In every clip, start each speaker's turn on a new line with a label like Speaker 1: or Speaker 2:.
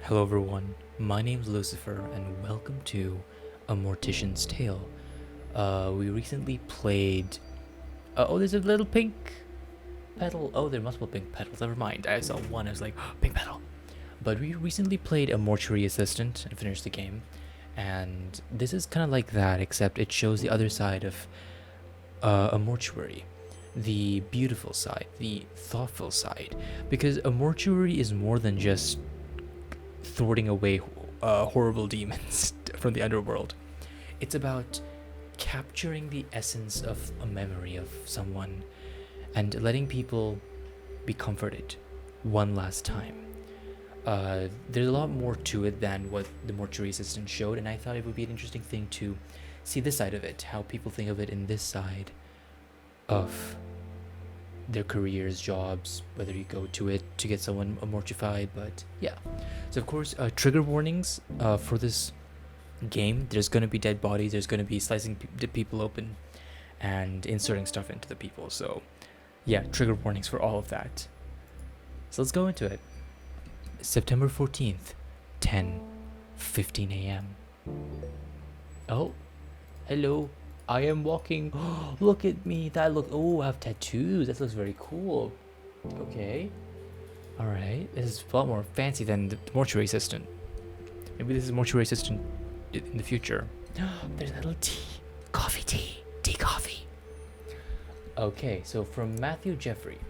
Speaker 1: Hello everyone, my name's Lucifer and welcome to A Mortician's Tale. We recently played... oh, there's a little pink petal. Oh, there are multiple pink petals, never mind. I saw one, I was like, oh, pink petal. But we recently played a mortuary assistant and finished the game. And this is kind of like that, except it shows the other side of a mortuary. The beautiful side, the thoughtful side. Because a mortuary is more than just thwarting away horrible demons from the underworld. It's about capturing the essence of a memory of someone and letting people be comforted one last time. There's a lot more to it than what the mortuary assistant showed, and I thought it would be an interesting thing to see this side of it, how people think of it in this side of their careers, jobs, whether you go to it to get someone mortified, but yeah. So of course, trigger warnings for this game. There's going to be dead bodies, there's going to be slicing the people open and inserting stuff into the people, so yeah, trigger warnings for all of that. So let's go into it. September 14th, 10:15 a.m. Oh, hello. I am walking. Look at me. That look. Oh, I have tattoos. That looks very cool. Okay. All right. This is a lot more fancy than the mortuary assistant. Maybe this is mortuary assistant in the future. There's a little tea. Coffee tea. Tea coffee. Okay. So from Matthew Jeffrey.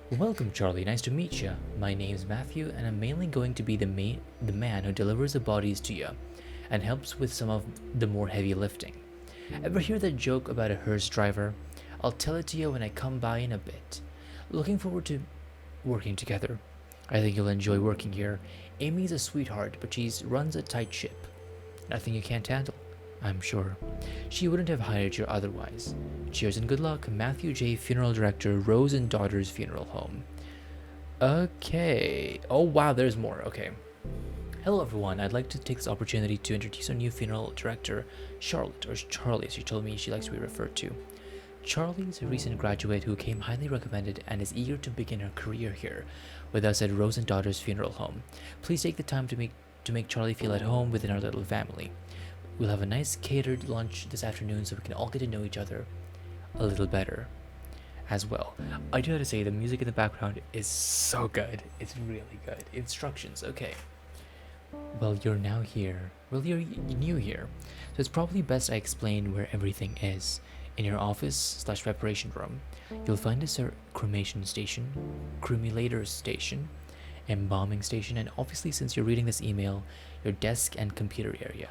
Speaker 1: Welcome, Charlie. Nice to meet you. My name's Matthew, and I'm mainly going to be the man who delivers the bodies to you, and helps with some of the more heavy lifting. Ever hear that joke about a hearse driver? I'll tell it to you when I come by in a bit. Looking forward to working together. I think you'll enjoy working here. Amy's a sweetheart, but she runs a tight ship. Nothing you can't handle, I'm sure. She wouldn't have hired you otherwise. Cheers and good luck, Matthew J., Funeral Director, Rose and Daughters Funeral Home. Okay. Oh wow, there's more. Okay. Hello everyone, I'd like to take this opportunity to introduce our new funeral director, Charlotte, or Charlie as she told me she likes to be referred to. Charlie is a recent graduate who came highly recommended and is eager to begin her career here with us at Rose and Daughters Funeral Home. Please take the time to make Charlie feel at home within our little family. We'll have a nice catered lunch this afternoon so we can all get to know each other a little better as well. I do have to say, the music in the background is so good. It's really good. Instructions, okay. Well, you're now here. Well, you're new here, so it's probably best I explain where everything is. In your office/preparation room, you'll find a cremation station, cremulator station, embalming station, and obviously, since you're reading this email, your desk and computer area.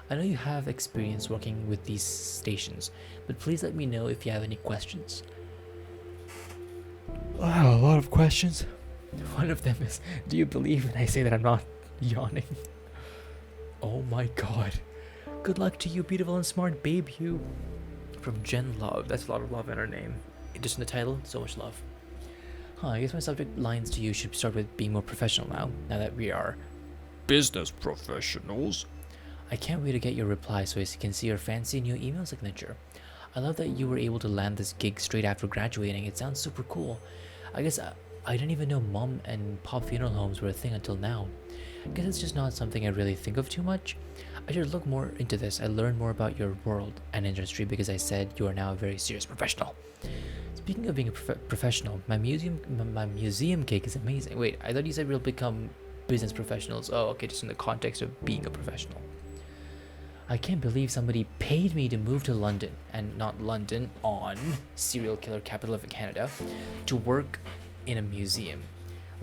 Speaker 1: I know you have experience working with these stations, but please let me know if you have any questions. Wow, a lot of questions. One of them is, do you believe when I say that I'm not yawning? Oh my god. Good luck to you, beautiful and smart babe, you. From Jen Love. That's a lot of love in her name. Just in the title, so much love. I guess my subject lines to you should start with being more professional now that we are business professionals. I can't wait to get your reply so I can see your fancy new email signature. I love that you were able to land this gig straight after graduating. It sounds super cool. I guess I didn't even know mom and pop funeral homes were a thing until now. I guess it's just not something I really think of too much. I should look more into this. I learned more about your world and industry because I said you are now a very serious professional. Speaking of being a professional, my museum cake is amazing. Wait, I thought you said we'll become business professionals. Oh, okay, just in the context of being a professional. I can't believe somebody paid me to move to London, and not London, on serial killer capital of Canada, to work in a museum.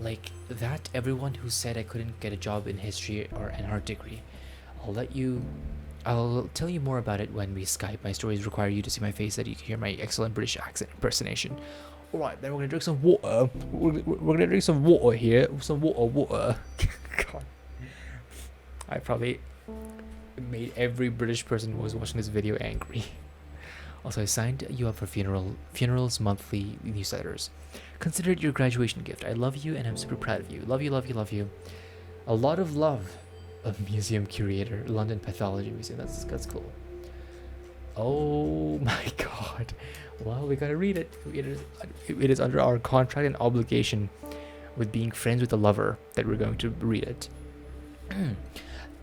Speaker 1: Like that, everyone who said I couldn't get a job in history or an art degree. I'll tell you more about it when we Skype. My stories require you to see my face so that you can hear my excellent British accent impersonation. Alright, then we're gonna drink some water. We're gonna drink some water here. Some water. God. I probably made every British person who was watching this video angry. Also, I signed you up for funerals monthly newsletters. Consider it your graduation gift. I love you and I'm super proud of you. Love you, love you, love you. A lot of love. A museum curator, London Pathology Museum. That's cool. Oh my god. Well, we gotta read it. It is under our contract and obligation with being friends with a lover that we're going to read it.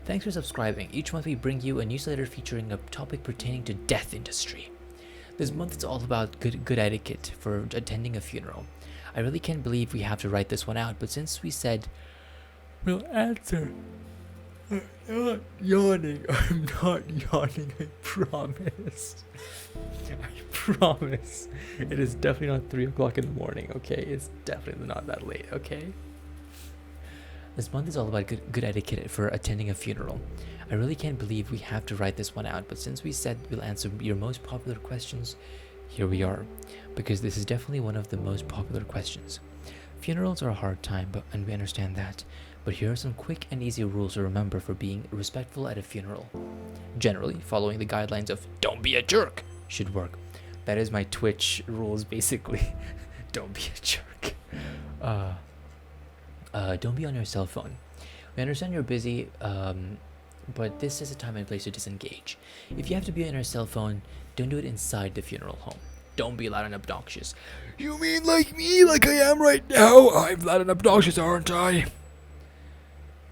Speaker 1: Thanks for subscribing. Each month we bring you a newsletter featuring a topic pertaining to death industry. This month it's all about good etiquette for attending a funeral. I really can't believe we have to write this one out, but since we said we'll answer, I'm not yawning. I'm not yawning. I promise. I promise. It is definitely not 3 o'clock in the morning. Okay, it's definitely not that late. Okay. This month is all about good etiquette for attending a funeral. I really can't believe we have to write this one out, but since we said we'll answer your most popular questions, here we are, because this is definitely one of the most popular questions. Funerals are a hard time, and we understand that, but here are some quick and easy rules to remember for being respectful at a funeral. Generally, following the guidelines of "don't be a jerk" should work. That is my Twitch rules, basically. Don't be a jerk. Don't be on your cell phone. We understand you're busy, but this is a time and place to disengage. If you have to be on your cell phone, don't do it inside the funeral home. Don't be loud and obnoxious. You mean like me, like I am right now? I'm loud and obnoxious, aren't I?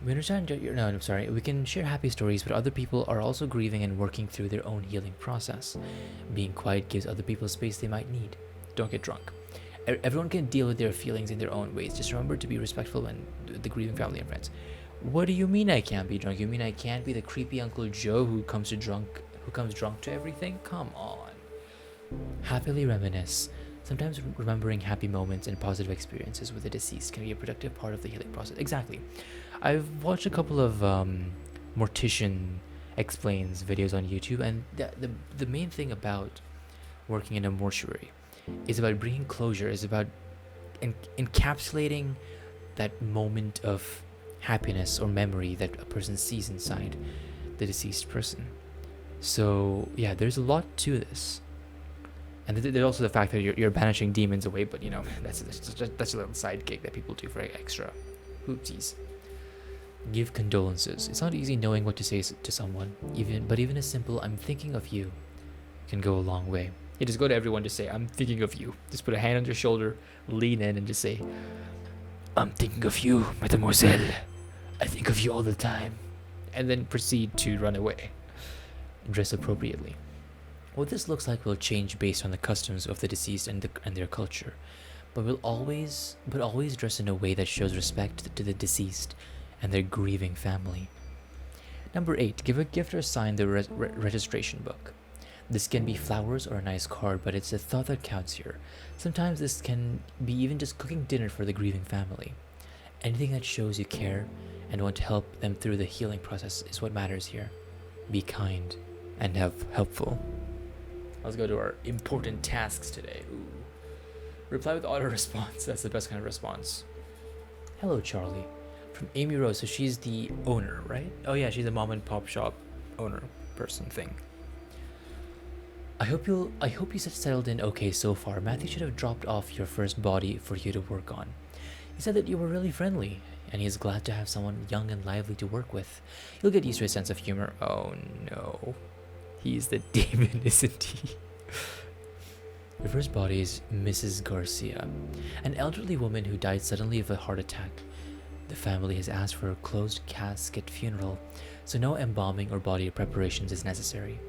Speaker 1: We understand no, I'm sorry. We can share happy stories, but other people are also grieving and working through their own healing process. Being quiet gives other people space they might need. Don't get drunk. Everyone can deal with their feelings in their own ways. Just remember to be respectful when the grieving family and friends. What do you mean I can't be drunk? You mean I can't be the creepy Uncle Joe who comes drunk to everything? Come on. Happily reminisce. Sometimes remembering happy moments and positive experiences with the deceased can be a productive part of the healing process. Exactly. I've watched a couple of Mortician explains videos on YouTube, and the main thing about working in a mortuary is about bringing closure, is about encapsulating that moment of happiness or memory that a person sees inside the deceased person. So yeah, there's a lot to this. And there's also the fact that you're banishing demons away, but you know, that's a little sidekick that people do for extra hoopsies. Give condolences. It's not easy knowing what to say to someone, even a simple "I'm thinking of you" can go a long way. You just go to everyone to say "I'm thinking of you." Just put a hand on your shoulder, lean in, and just say, "I'm thinking of you, mademoiselle. I think of you all the time." And then proceed to run away. Dress appropriately. What this looks like will change based on the customs of the deceased and their culture, but always dress in a way that shows respect to the deceased and their grieving family. Number 8, give a gift or sign the registration book. This can be flowers or a nice card, but it's the thought that counts here. Sometimes this can be even just cooking dinner for the grieving family. Anything that shows you care and want to help them through the healing process is what matters here. Be kind and helpful. Let's go to our important tasks today. Ooh. Reply with auto response. That's the best kind of response. Hello, Charlie. From Amy Rose. So she's the owner, right? Oh yeah, she's a mom and pop shop owner person thing. I hope you settled in okay so far. Matthew should have dropped off your first body for you to work on. He said that you were really friendly, and he is glad to have someone young and lively to work with. You'll get used to his sense of humor. Oh no. He's the demon, isn't he? Your first body is Mrs. Garcia, an elderly woman who died suddenly of a heart attack. The family has asked for a closed casket funeral, so no embalming or body preparations is necessary.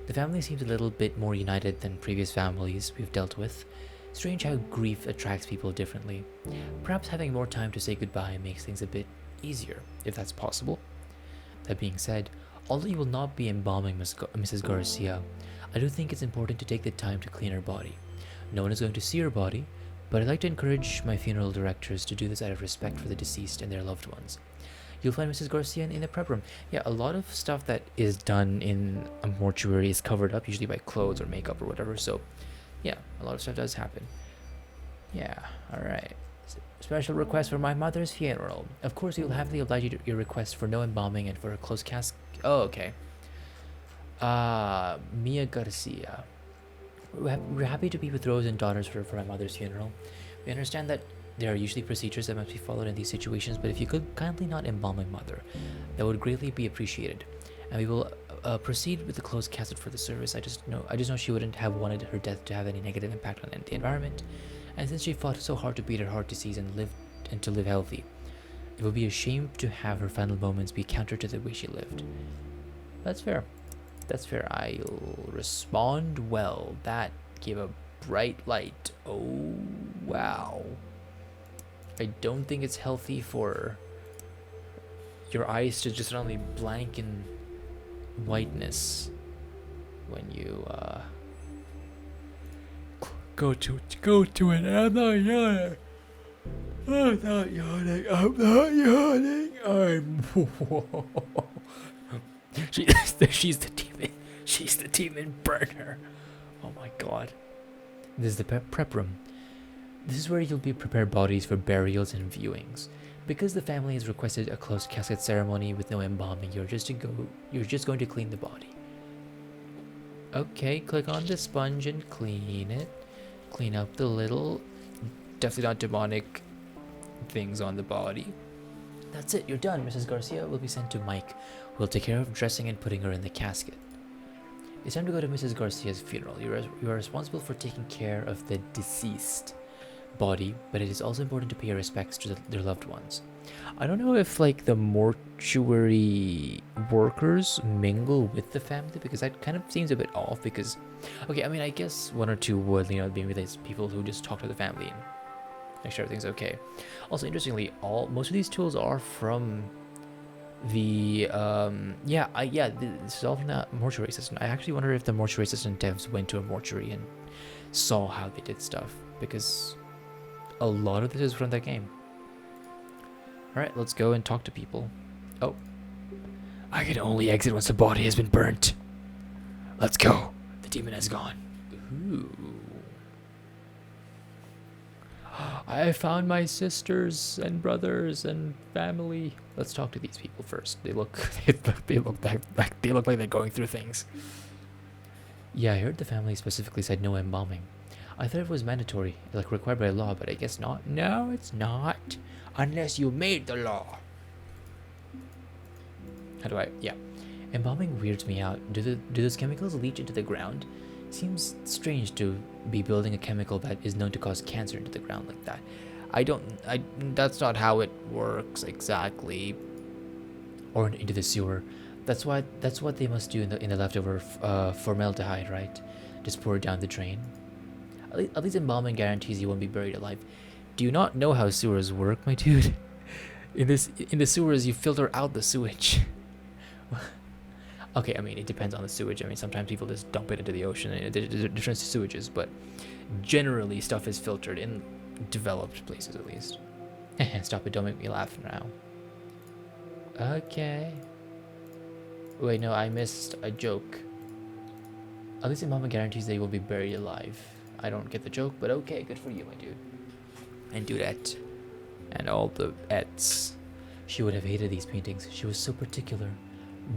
Speaker 1: The family seems a little bit more united than previous families we've dealt with. Strange how grief attracts people differently. Perhaps having more time to say goodbye makes things a bit easier, if that's possible. That being said, although you will not be embalming Mrs. Garcia, I do think it's important to take the time to clean her body. No one is going to see her body, but I'd like to encourage my funeral directors to do this out of respect for the deceased and their loved ones. You'll find Mrs. Garcia in the prep room. Yeah, a lot of stuff that is done in a mortuary is covered up, usually by clothes or makeup or whatever, so yeah, a lot of stuff does happen. Yeah, alright. Special request for my mother's funeral. Of course, you'll happily oblige your request for no embalming and for a closed casket. Oh, okay. Mia Garcia. We're happy to be with Rose and daughters for my mother's funeral. We understand that there are usually procedures that must be followed in these situations, but if you could kindly not embalm my mother, that would greatly be appreciated. And we will proceed with the closed casket for the service. I just know she wouldn't have wanted her death to have any negative impact on the environment. And since she fought so hard to beat her heart disease and to live healthy, It would be a shame to have her final moments be counter to the way she lived. That's fair. That's fair. I'll respond well. That gave a bright light. Oh, wow. I don't think it's healthy for your eyes to just suddenly blank in whiteness when you go to it. I'm not yawning. I'm not yawning. I'm not yawning. She's the demon. She's the demon burner. Oh my god. This is the prep room. This is where you'll be prepared bodies for burials and viewings. Because the family has requested a closed casket ceremony with no embalming, you're just going to clean the body. Okay, click on the sponge and clean it. Clean up the little, definitely not demonic things on the body. That's it, you're done. Mrs. Garcia will be sent to Mike, who will take care of dressing and putting her in the casket. It's time to go to Mrs. Garcia's funeral. You are responsible for taking care of the deceased body, but it is also important to pay your respects to their loved ones. I don't know if like the mortuary workers mingle with the family, because that kind of seems a bit off. Because, okay, I mean, I guess one or two would, maybe there's people who just talk to the family and make sure everything's okay. Also, interestingly, most of these tools are from the this is all from the mortuary assistant. I actually wonder if the mortuary assistant devs went to a mortuary and saw how they did stuff, because a lot of this is from that game. Alright, let's go and talk to people. Oh. I can only exit once the body has been burnt. Let's go. The demon has gone. Ooh. I found my sisters and brothers and family. Let's talk to these people first. They look like they're going through things. Yeah, I heard the family specifically said no embalming. I thought it was mandatory, like required by law, but I guess not. No, it's not. Unless you made the law. Yeah. Embalming weirds me out. Do those chemicals leach into the ground? Seems strange to be building a chemical that is known to cause cancer into the ground like that. That's not how it works exactly. Or into the sewer. That's what they must do in the leftover formaldehyde, right? Just pour it down the drain. At least embalming guarantees you won't be buried alive. Do you not know how sewers work, my dude? In the sewers, you filter out the sewage. Okay, I mean, it depends on the sewage. I mean, sometimes people just dump it into the ocean, and there's different sewages, but generally stuff is filtered in developed places, at least. Stop it, don't make me laugh now. Okay. Wait, no, I missed a joke. At least embalming guarantees that you will be buried alive. I don't get the joke, but okay, good for you, my dude. And dudette. And all the ets. She would have hated these paintings. She was so particular.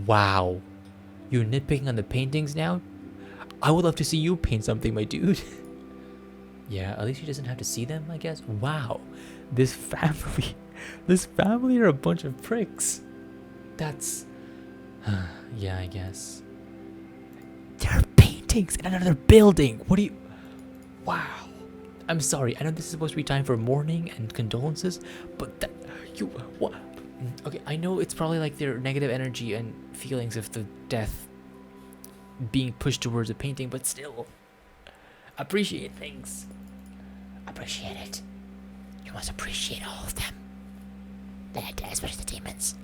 Speaker 1: Wow. You're nitpicking on the paintings now? I would love to see you paint something, my dude. Yeah, at least she doesn't have to see them, I guess. Wow. This family are a bunch of pricks. That's... yeah, I guess. There are paintings in another building. What do you... Wow. I'm sorry. I know this is supposed to be time for mourning and condolences, but that... What? Okay, I know it's probably like their negative energy and feelings of the death being pushed towards a painting, but still... Appreciate things. Appreciate it. You must appreciate all of them. Especially the demons.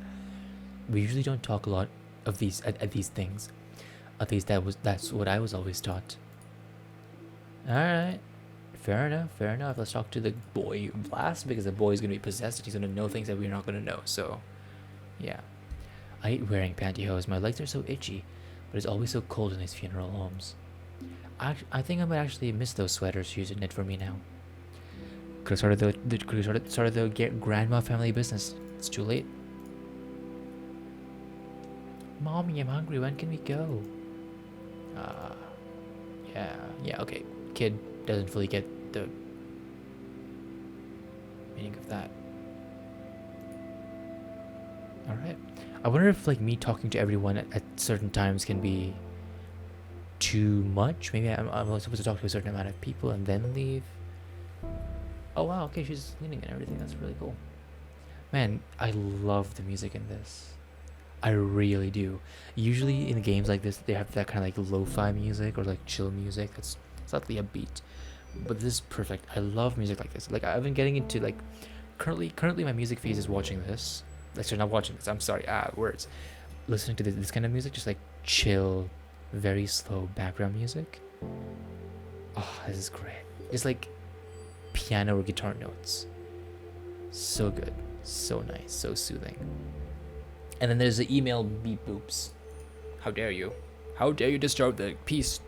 Speaker 1: We usually don't talk a lot of these at these things. At least that's what I was always taught. Alright. Fair enough. Let's talk to the boy last, because the boy's gonna be possessed and he's gonna know things that we're not gonna know, so yeah. I hate wearing pantyhose. My legs are so itchy, but it's always so cold in these funeral homes. I think I might actually miss those sweaters she used to knit for me now. Could have started the grandma family business. It's too late. Mommy, I'm hungry. When can we go? Yeah, okay. Kid doesn't fully get the meaning of that. Alright. I wonder if like me talking to everyone at certain times can be too much. Maybe I'm supposed to talk to a certain amount of people and then leave. Oh wow, okay, she's cleaning and everything. That's really cool. Man, I love the music in this. I really do. Usually in games like this, they have that kind of like lo-fi music or like chill music that's slightly upbeat. But this is perfect. I love music like this. Like I've been getting into like currently my music phase is watching this. Like sorry, not watching this. I'm sorry. Words. Listening to this kind of music, just like chill, very slow background music. Oh, this is great. Just like piano or guitar notes. So good. So nice. So soothing. And then there's the email beep boops. How dare you? How dare you disturb the peace?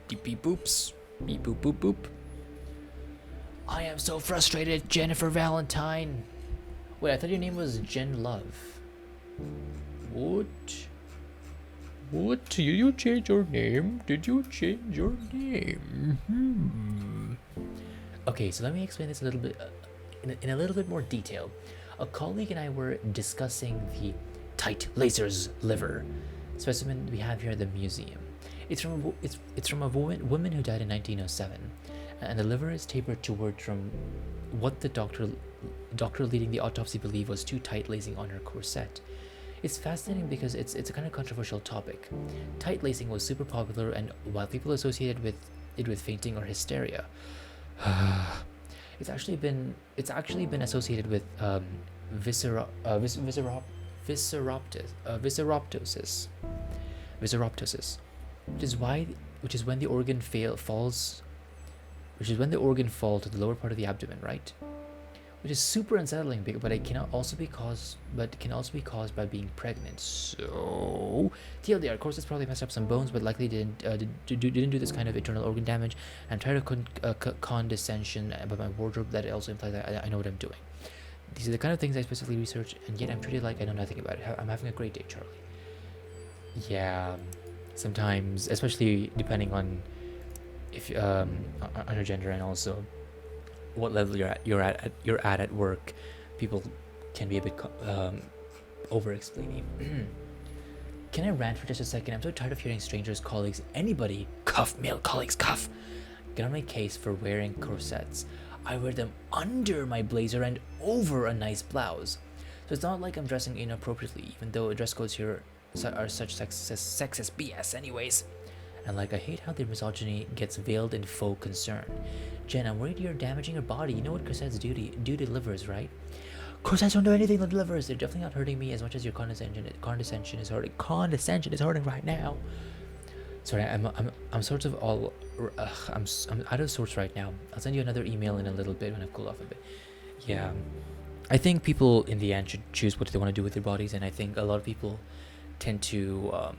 Speaker 1: Beep beep boops. Beep boop boop boop. I am so frustrated, Jennifer Valentine. Wait, I thought your name was Jen Love. What? What? Did you change your name? Did you change your name? Okay, so let me explain this a little bit in a little bit more detail. A colleague and I were discussing the tight lasers liver specimen we have here at the museum. It's from a woman who died in 1907, and the liver is tapered toward from what the doctor leading the autopsy believed was too tight lacing on her corset. It's fascinating because it's a kind of controversial topic. Tight lacing was super popular, and while people associated it with fainting or hysteria, it's actually been associated with visceroptosis, which is when the organ falls to the lower part of the abdomen, right? Which is super unsettling, but it can also be caused by being pregnant. So, TLDR, of course, it's probably messed up some bones, but likely didn't do this kind of internal organ damage. I'm tired of condescension about my wardrobe that it also implies that I know what I'm doing. These are the kind of things I specifically research, and yet I'm treated like I know nothing about it. I'm having a great day, Charlie. Yeah, sometimes, especially depending on if on your gender and also what level you're at work, people can be a bit over-explaining. Can I rant for just a second? I'm so tired of hearing strangers, colleagues, anybody, male colleagues, get on my case for wearing corsets. I wear them under my blazer and over a nice blouse. So it's not like I'm dressing inappropriately, even though dress codes here are such sexist BS anyways. And like, I hate how the misogyny gets veiled in faux concern. Jen, I'm worried you're damaging your body. You know what corsets do to livers, right? Corsets don't do anything to livers. They're definitely not hurting me as much as your condescension is hurting. Condescension is hurting right now. Sorry, I'm sort of all I'm out of sorts right now. I'll send you another email in a little bit when I've cooled off a bit. Yeah, I think people in the end should choose what they want to do with their bodies, and I think a lot of people tend to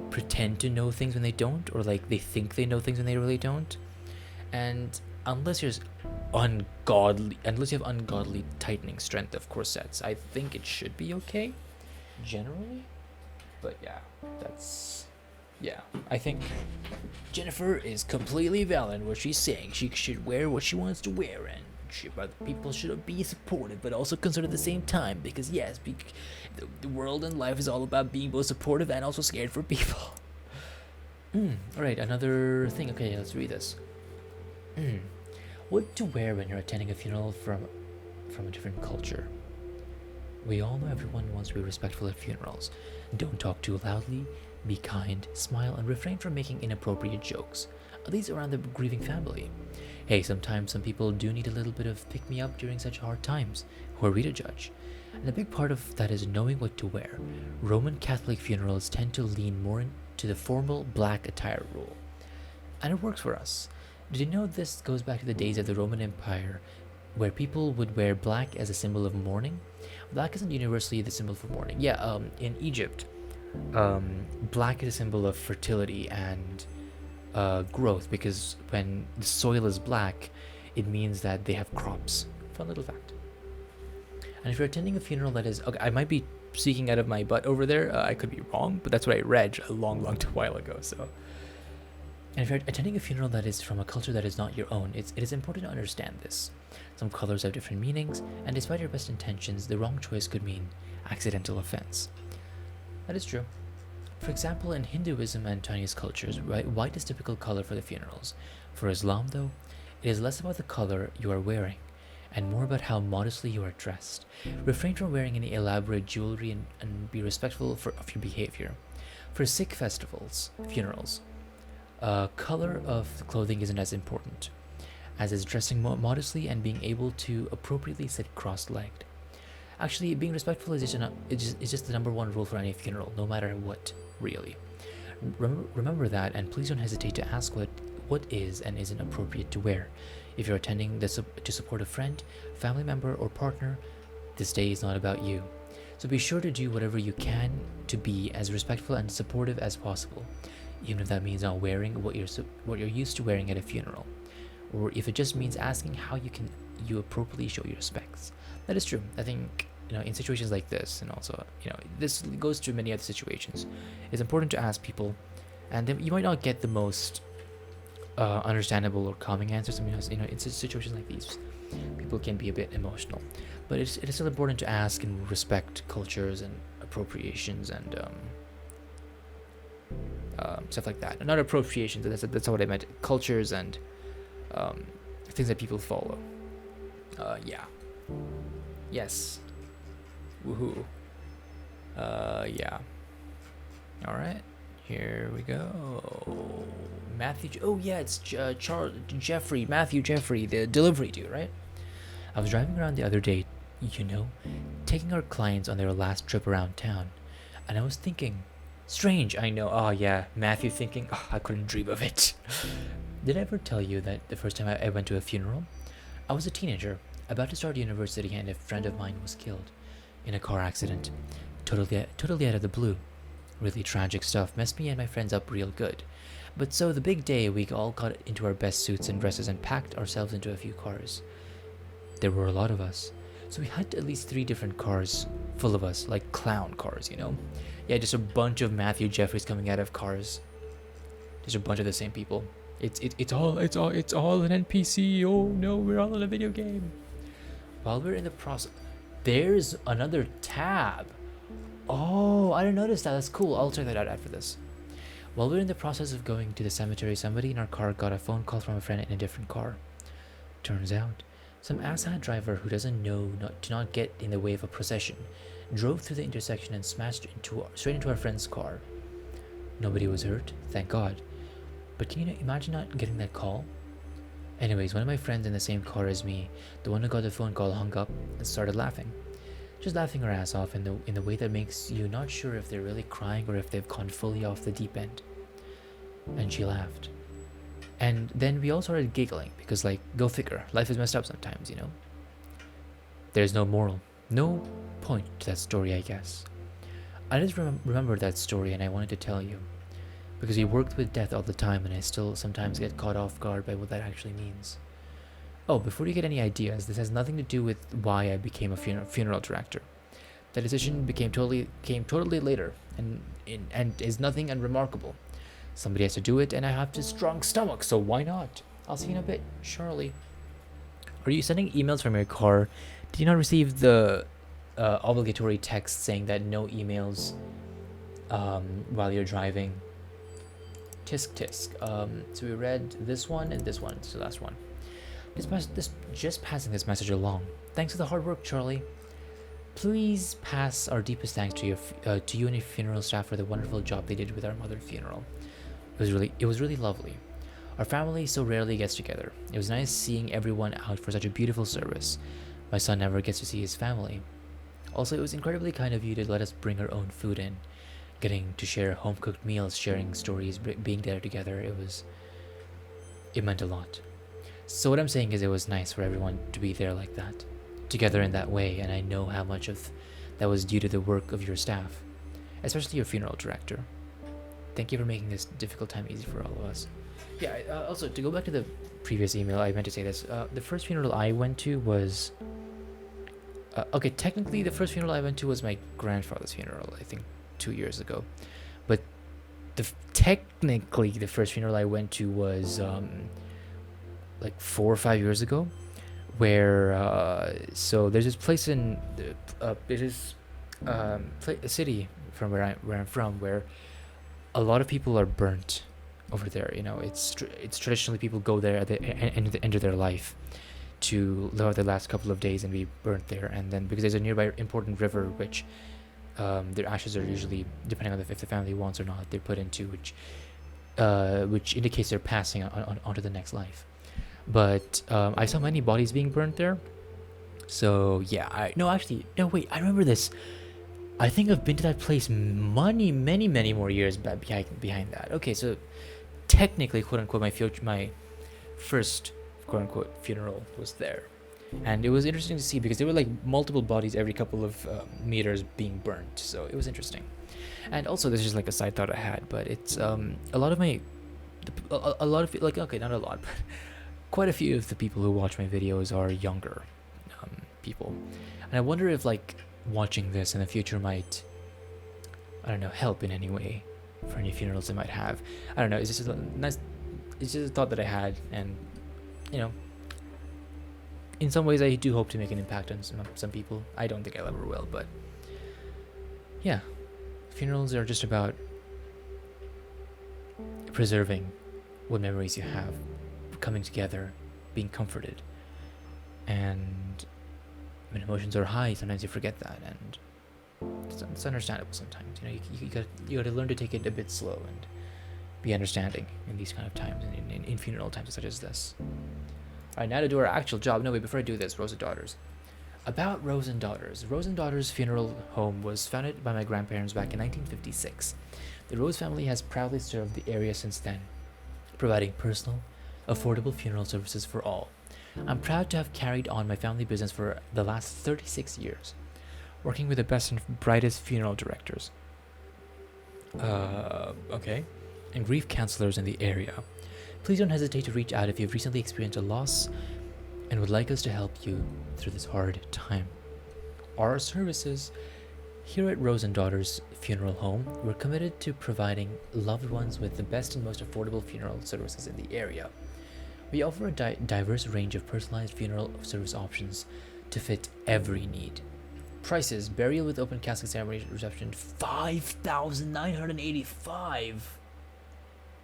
Speaker 1: pretend to know things when they don't, or like they think they know things when they really don't. And unless you have ungodly tightening strength of corsets, I think it should be okay generally. But I think Jennifer is completely valid in what she's saying. She should wear what she wants to wear, and people should be supportive, but also concerned at the same time, because yes, the world and life is all about being both supportive and also scared for people. Alright, another thing. Okay, let's read this. What to wear when you're attending a funeral from a different culture. We all know everyone wants to be respectful at funerals. Don't talk too loudly, be kind, smile, and refrain from making inappropriate jokes, at least around the grieving family. Hey, sometimes some people do need a little bit of pick-me-up during such hard times. Who are we to judge? And a big part of that is knowing what to wear. Roman Catholic funerals tend to lean more into the formal black attire rule. And it works for us. Did you know this goes back to the days of the Roman Empire, where people would wear black as a symbol of mourning? Black isn't universally the symbol for mourning. Yeah, in Egypt, black is a symbol of fertility and growth, because when the soil is black, it means that they have crops. Fun little fact. And if you're attending a funeral that is, okay, I might be speaking out of my butt over there, I could be wrong, but that's what I read a long while ago. So, and if you're attending a funeral that is from a culture that is not your own, it is important to understand this. Some colors have different meanings, and despite your best intentions, the wrong choice could mean accidental offense. That is true. For example, in Hinduism and Chinese cultures, white is typical color for the funerals. For Islam, though, it is less about the color you are wearing and more about how modestly you are dressed. Refrain from wearing any elaborate jewelry and be respectful of your behavior. For Sikh funerals, color of the clothing isn't as important, as is dressing modestly and being able to appropriately sit cross-legged. Actually, being respectful is just the number one rule for any funeral, no matter what, really. Remember that, and please don't hesitate to ask what is and isn't appropriate to wear. If you're attending to support a friend, family member, or partner, this day is not about you. So be sure to do whatever you can to be as respectful and supportive as possible, even if that means not wearing what you're used to wearing at a funeral, or if it just means asking how you appropriately show your respects. That is true. I think, in situations like this, and also, this goes to many other situations, it's important to ask people, and then you might not get the most understandable or calming answers. I mean, in situations like these, people can be a bit emotional, but it is still important to ask and respect cultures and appropriations and stuff like that. Not appropriations. That's not what I meant. Cultures and things that people follow. Yeah. Yes. Woohoo. Yeah. All right. Here we go. It's Matthew Jeffrey, the delivery dude, right? I was driving around the other day, taking our clients on their last trip around town, and I was thinking, strange, I know, oh yeah, Matthew thinking, oh, I couldn't dream of it. Did I ever tell you that the first time I went to a funeral? I was a teenager, about to start university, and a friend of mine was killed in a car accident, totally out of the blue. Really tragic stuff, messed me and my friends up real good. But so the big day, we all got into our best suits and dresses and packed ourselves into a few cars. There were a lot of us, so we had at least 3 different cars full of us, like clown cars, Yeah, just a bunch of Matthew Jeffreys coming out of cars. Just a bunch of the same people. It's all an NPC. Oh no, we're all in a video game. While we're in the process, there's another tab. Oh, I didn't notice that. That's cool. I'll check that out after this. While we're in the process of going to the cemetery, somebody in our car got a phone call from a friend in a different car. Turns out, some asshat driver who doesn't know to not get in the way of a procession drove through the intersection and smashed straight into our friend's car. Nobody was hurt, thank God. But can you imagine not getting that call? Anyways, one of my friends in the same car as me, the one who got the phone call, hung up and started laughing. Just laughing her ass off in the way that makes you not sure if they're really crying or if they've gone fully off the deep end. And she laughed. And then we all started giggling because, go figure, life is messed up sometimes, There's no moral, no point to that story, I guess. I just remembered that story and I wanted to tell you. Because we worked with death all the time and I still sometimes get caught off guard by what that actually means. Oh, before you get any ideas, this has nothing to do with why I became a funeral director. The decision came totally later, and is nothing unremarkable. Somebody has to do it, and I have this strong stomach, so why not? I'll see you in a bit, Charlie. Are you sending emails from your car? Did you not receive the obligatory text saying that no emails while you're driving? Tisk. So we read this one and this one. It's the last one. Just passing this message along. Thanks for the hard work, Charlie. Please pass our deepest thanks to you and your funeral staff for the wonderful job they did with our mother's funeral. It was really lovely. Our family so rarely gets together. It was nice seeing everyone out for such a beautiful service. My son never gets to see his family. Also, it was incredibly kind of you to let us bring our own food in. Getting to share home-cooked meals, sharing stories, being there together, it meant a lot. So what I'm saying is it was nice for everyone to be there like that, together in that way, and I know how much of that was due to the work of your staff, especially your funeral director. Thank you for making this difficult time easy for all of us. Yeah, also, to go back to the previous email, I meant to say this. The first funeral I went to was... technically the first funeral I went to was my grandfather's funeral, I think 2 years ago. But technically the first funeral I went to was... 4 or 5 years ago, where so there's this place in a city from where I'm from, where a lot of people are burnt over there. It's traditionally people go there at the end of their life to live out the last couple of days and be burnt there. And then because there's a nearby important river which their ashes are usually, depending on if the family wants or not, they're put into, which indicates they're passing onto the next life. But I saw many bodies being burnt there. So yeah, no wait, I remember this. I think I've been to that place many more years behind that. Okay, so technically, quote unquote, my first quote unquote funeral was there, and it was interesting to see because there were like multiple bodies every couple of meters being burnt. So it was interesting. And also, this is just like a side thought I had, but it's a lot of like, okay, not a lot, but quite a few of the people who watch my videos are younger people, and I wonder if like watching this in the future might, I don't know, help in any way for any funerals they might have. I don't know. It's just a thought that I had, and you know, in some ways I do hope to make an impact on some people. I don't think I'll ever will, but yeah, funerals are just about preserving what memories you have, coming together, being comforted, and when emotions are high, sometimes you forget that, and it's understandable sometimes. You know, you got to learn to take it a bit slow and be understanding in these kind of times, and in funeral times such as this. All right, now to do our actual job. No, wait, before I do this, Rose and Daughters. About Rose and Daughters. Rose and Daughters Funeral Home was founded by my grandparents back in 1956. The Rose family has proudly served the area since then, providing personal, affordable funeral services for all. I'm proud to have carried on my family business for the last 36 years, working with the best and brightest funeral directors, okay, and grief counselors in the area. Please don't hesitate to reach out if you've recently experienced a loss and would like us to help you through this hard time. Our services here at Rose and Daughters Funeral Home, we're committed to providing loved ones with the best and most affordable funeral services in the area. We offer a diverse range of personalized funeral service options to fit every need. Prices: burial with open casket ceremony reception, $5,985.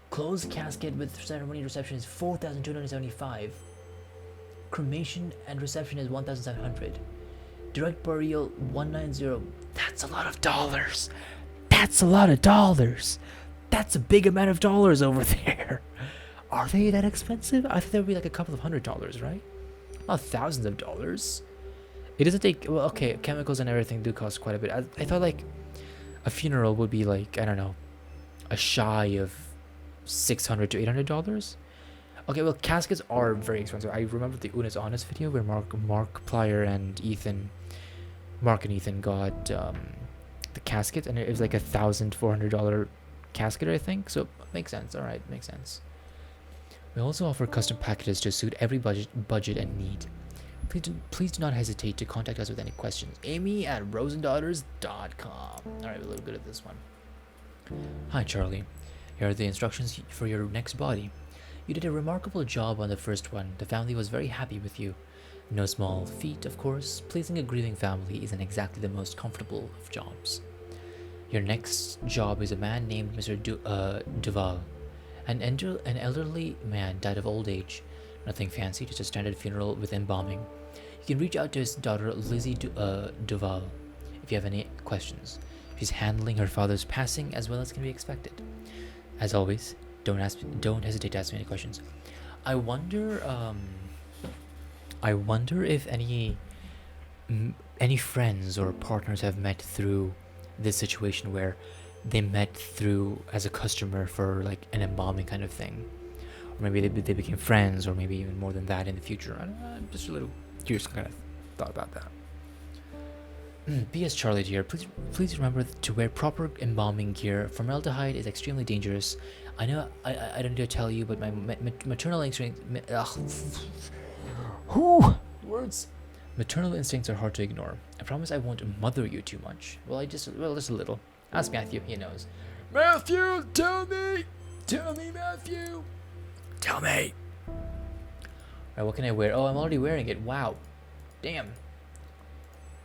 Speaker 1: Closed casket with ceremony reception is $4,275. Cremation and reception is $1,700. Direct burial $190. That's a lot of dollars. That's a lot of dollars. That's a big amount of dollars over there. Are they that expensive? I think that would be like a couple of $100s, right? Not thousands of dollars. It doesn't take, well, okay, chemicals and everything do cost quite a bit. I thought like a funeral would be like, I don't know, a shy of $600 to $800. Okay, well, caskets are very expensive. I remember the Una's Honest video where Mark Plyer and Mark and Ethan got the casket, and it was like $1,400 casket, I think. So makes sense. All right, makes sense. We also offer custom packages to suit every budget and need. Please do not hesitate to contact us with any questions. Amy@rosendaughters.com. All right, we're a little good at this one. Hi, Charlie. Here are the instructions for your next body. You did a remarkable job on the first one. The family was very happy with you. No small feat, of course. Pleasing a grieving family isn't exactly the most comfortable of jobs. Your next job is a man named Mr. Duval. An elderly man died of old age. Nothing fancy, just a standard funeral with embalming. You can reach out to his daughter, Lizzie Duval, if you have any questions. She's handling her father's passing as well as can be expected. As always, don't hesitate to ask me any questions. I wonder if any friends or partners have met through this situation where they met through as a customer for like an embalming kind of thing, or maybe they became friends, or maybe even more than that in the future. I'm just a little curious, kind of thought about that. P.S. Charlie dear, please remember to wear proper embalming gear. Formaldehyde is extremely dangerous. I know I don't need to tell you, but my maternal instincts. Words. Maternal instincts are hard to ignore. I promise I won't mother you too much. Just a little. Ask Matthew, he knows. Matthew, tell me, Matthew. Tell me. Alright, what can I wear? Oh, I'm already wearing it. Wow. Damn.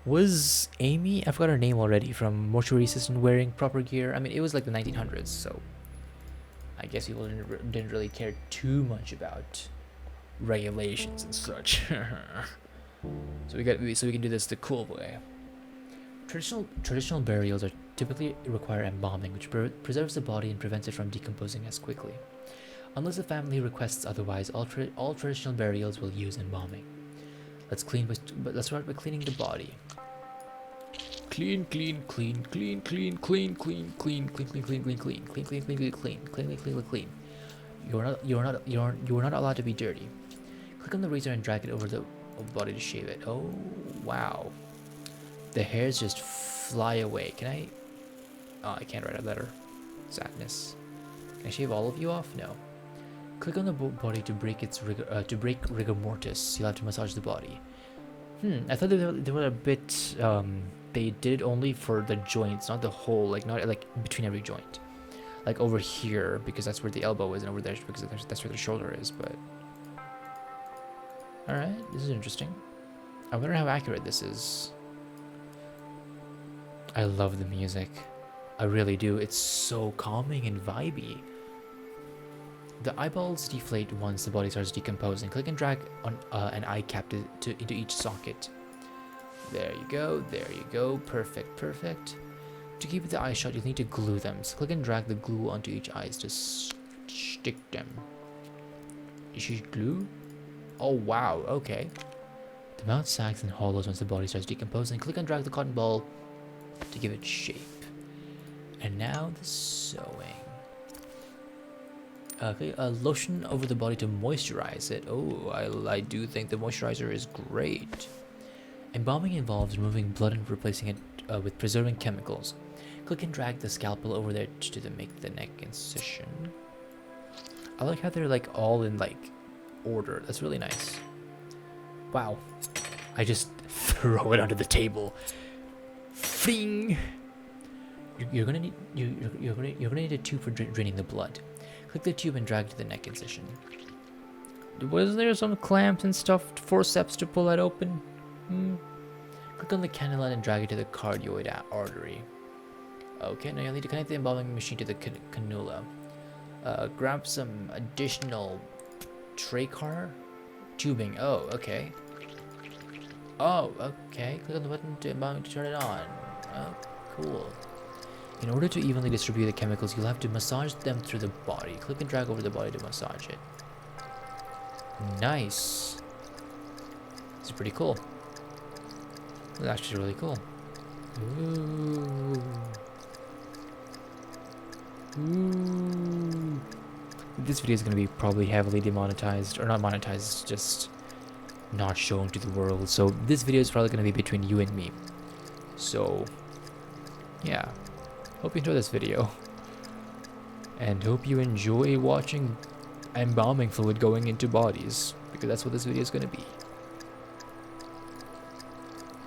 Speaker 1: Was Amy, I forgot her name already, from Mortuary Assistant wearing proper gear? I mean, it was like the 1900s, so I guess people didn't really care too much about regulations and such. So we can do this the cool way. Traditional burials are typically require embalming, which preserves the body and prevents it from decomposing as quickly. Unless the family requests otherwise, all traditional burials will use embalming. Let's start by cleaning the body. Clean. You are not allowed to be dirty. Click on the razor and drag it over the body to shave it. Oh wow. The hairs just fly away. Can I? Oh, I can't write a letter. Sadness. Can I shave all of you off? No. Click on the body to break rigor mortis. You'll have to massage the body. I thought they were a bit. They did it only for the joints, not the whole. Not like between every joint. Like over here, because that's where the elbow is, and over there because that's where the shoulder is. But all right, this is interesting. I wonder how accurate this is. I love the music. I really do. It's so calming and vibey. The eyeballs deflate once the body starts decomposing. Click and drag on an eye cap into each socket. There you go. Perfect. To keep the eyes shut, you'll need to glue them. So click and drag the glue onto each eyes to stick them. Is she glue? Oh wow, okay. The mouth sags and hollows once the body starts decomposing. Click and drag the cotton ball to give it shape. And now the sewing. Okay, lotion over the body to moisturize it. Oh, I do think the moisturizer is great. Embalming involves removing blood and replacing it with preserving chemicals. Click and drag the scalpel over there to make the neck incision. I like how they're like all in like order. That's really nice. Wow. I just throw it under the table. Fling. You're gonna need a tube for draining the blood. Click the tube and drag to the neck incision. Was there some clamps and stuff, forceps to pull that open? Click on the cannula and drag it to the cardioid artery. Okay, now you'll need to connect the embalming machine to the cannula. Grab some additional tracar tubing. Oh, okay. Click on the button to embalm to turn it on. Oh, cool. In order to evenly distribute the chemicals, you'll have to massage them through the body. Click and drag over the body to massage it. Nice. This is pretty cool. It's actually really cool. Ooh. This video is going to be probably heavily demonetized, or not monetized, just not shown to the world. So this video is probably going to be between you and me. So yeah, hope you enjoy this video, and hope you enjoy watching embalming fluid going into bodies, because that's what this video is going to be.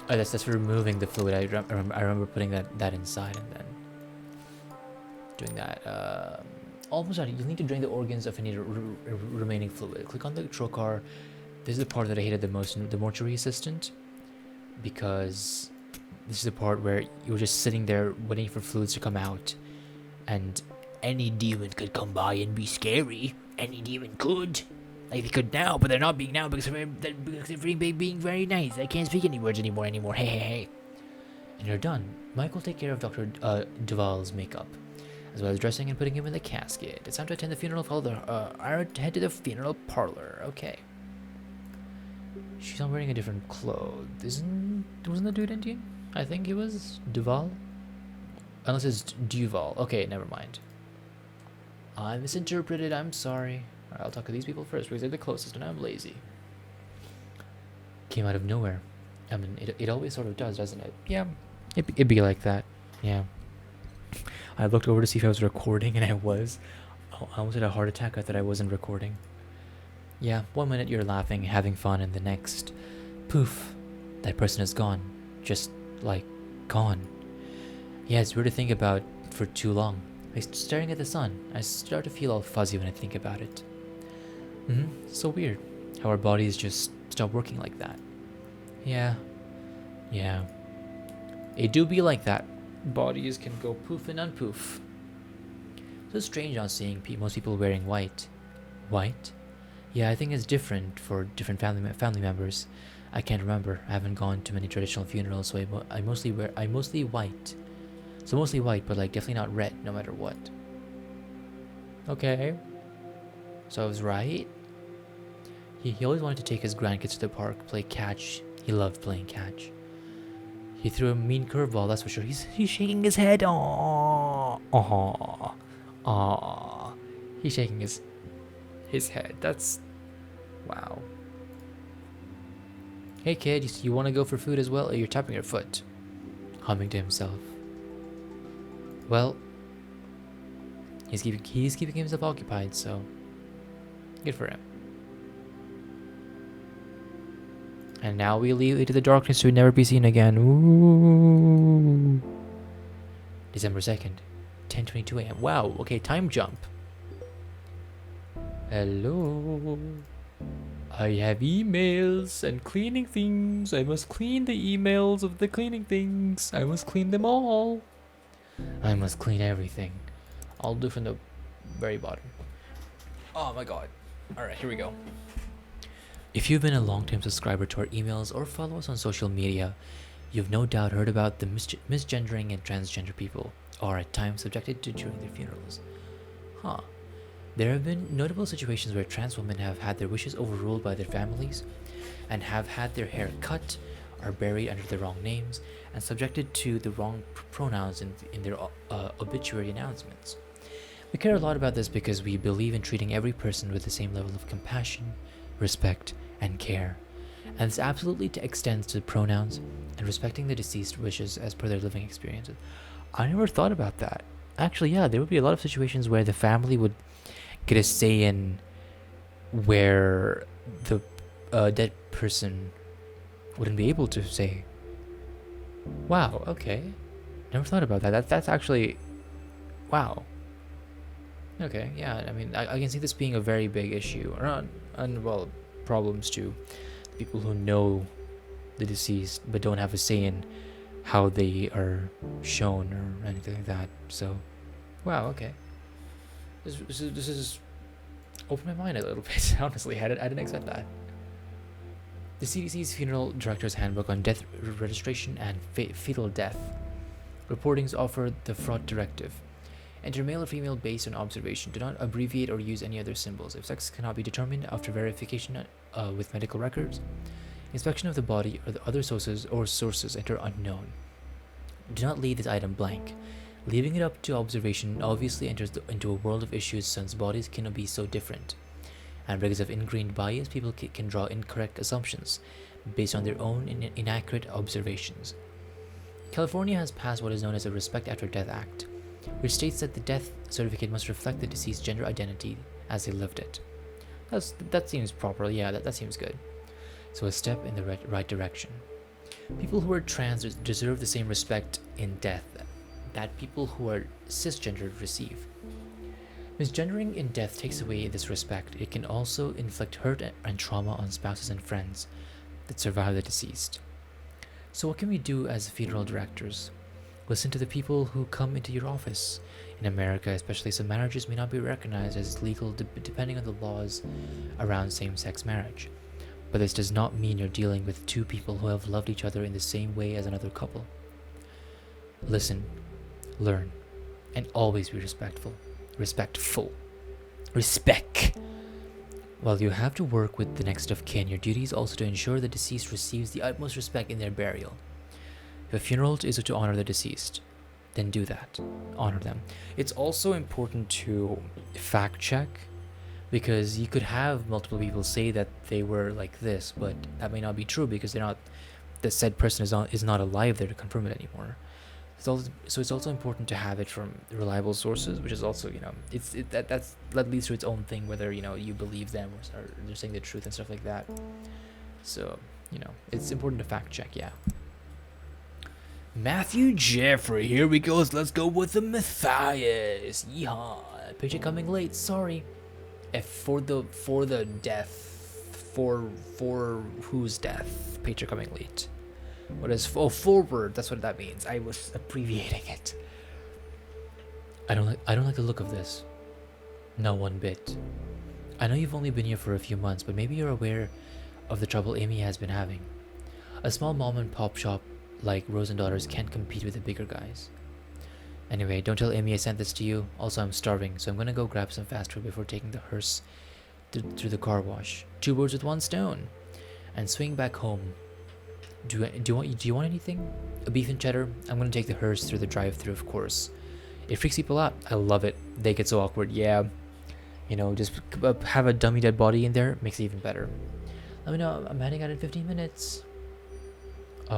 Speaker 1: Oh, that's for removing the fluid. I remember putting that inside and then doing that. Almost done. You'll need to drain the organs of any remaining fluid. Click on the trocar. This is the part that I hated the most in the mortuary assistant, because this is the part where you're just sitting there waiting for fluids to come out, and any demon could come by and be scary. Any demon could. Like they could now, but they're not being now because they're being very nice. I can't speak any words anymore. Hey. And you're done. Mike will take care of Dr. Duval's makeup, as well as dressing and putting him in the casket. It's time to attend the funeral. Head to the funeral parlor. Okay. She's not wearing a different clothes. Wasn't the dude Indian? I think it was Duval. Unless it's Duval. Okay, never mind. I misinterpreted. I'm sorry. Alright, I'll talk to these people first because they're the closest and I'm lazy. Came out of nowhere. I mean, it always sort of does, doesn't it? Yeah, it'd be like that. Yeah. I looked over to see if I was recording, and I was. Oh, I almost had a heart attack. I thought I wasn't recording. Yeah, 1 minute you're laughing, having fun, and the next, poof, that person is gone. Just, like, gone. Yeah, it's weird to think about for too long. Like, staring at the sun, I start to feel all fuzzy when I think about it. So weird how our bodies just stop working like that. Yeah. It do be like that. Bodies can go poof and unpoof. So strange on seeing most people wearing white. White? Yeah, I think it's different for different family members. I can't remember. I haven't gone to many traditional funerals, so I mostly white. So mostly white, but like definitely not red, no matter what. Okay. So I was right. He always wanted to take his grandkids to the park, play catch. He loved playing catch. He threw a mean curveball, that's for sure. He's shaking his head. Aww. Aww. Aww. He's shaking his head. That's wow. Hey kid, you want to go for food as well? Or you're tapping your foot, humming to himself. Well, he's keeping himself occupied, so good for him. And now we leave into the darkness to never be seen again. Ooh. December 2nd, 10:22 a.m. Wow, okay, time jump. Hello. I have emails and cleaning things. I must clean the emails of the cleaning things. I must clean them all. I must clean everything. I'll do from the very bottom. Oh my god. Alright, here we go. If you've been a long-time subscriber to our emails or follow us on social media, you've no doubt heard about the misgendering and transgender people are at times subjected to during their funerals. Huh. There have been notable situations where trans women have had their wishes overruled by their families and have had their hair cut, are buried under the wrong names, and subjected to the wrong pronouns in their obituary announcements. We care a lot about this because we believe in treating every person with the same level of compassion, respect, and care. And this absolutely extends to pronouns and respecting the deceased wishes as per their living experiences. I never thought about that. Actually, yeah, there would be a lot of situations where the family would get a say in where the dead person wouldn't be able to say. Wow, okay. Never thought about that. That's actually... Wow. Okay, yeah, I mean, I can see this being a very big issue. And, well, problems to people who know the deceased but don't have a say in how they are shown or anything like that. So, wow, okay. This is opened my mind a little bit, honestly. I didn't expect that. The CDC's Funeral Director's Handbook on Death Registration and Fetal Death reportings offer the fraud directive. Enter male or female based on observation. Do not abbreviate or use any other symbols. If sex cannot be determined after verification with medical records, inspection of the body or the other sources enter unknown. Do not leave this item blank. Leaving it up to observation obviously enters into a world of issues since bodies cannot be so different. And because of ingrained bias, people can draw incorrect assumptions based on their own inaccurate observations. California has passed what is known as the Respect After Death Act, which states that the death certificate must reflect the deceased's gender identity as they lived it. That seems proper, yeah, that seems good. So a step in the right direction. People who are trans deserve the same respect in death that people who are cisgendered receive. Misgendering in death takes away this respect. It can also inflict hurt and trauma on spouses and friends that survive the deceased. So what can we do as funeral directors? Listen to the people who come into your office. In America, especially, some marriages may not be recognized as legal depending on the laws around same-sex marriage. But this does not mean you're dealing with two people who have loved each other in the same way as another couple. Listen, learn, and always be respectful. Respect. While you have to work with the next of kin, your duty is also to ensure the deceased receives the utmost respect in their burial. If a funeral is to honor the deceased, then do that. Honor them. It's also important to fact check, because you could have multiple people say that they were like this, but that may not be true because the said person is not alive there to confirm it anymore. So it's also important to have it from reliable sources, which is also, that leads to its own thing, whether, you believe them or they're saying the truth and stuff like that. So, it's important to fact check, yeah. Matthew Jeffrey, here we go. Let's go with the Matthias. Yeehaw. Picture coming late, sorry. For the death. For whose death? Picture coming late. What is forward? That's what that means. I was abbreviating it. I don't like the look of this. No one bit. I know you've only been here for a few months, but maybe you're aware of the trouble Amy has been having. A small mom and pop shop like Rose and Daughters can't compete with the bigger guys. Anyway, don't tell Amy I sent this to you. Also, I'm starving, so I'm gonna go grab some fast food before taking the hearse through the car wash. 2 birds with 1 stone. And swing back home. Do you want anything? A beef and cheddar? I'm gonna take the hearse through the drive-through, of course. It freaks people out. I love it. They get so awkward. Yeah. You know, just have a dummy dead body in there makes it even better. Let me know. I'm heading out in 15 minutes. Okay.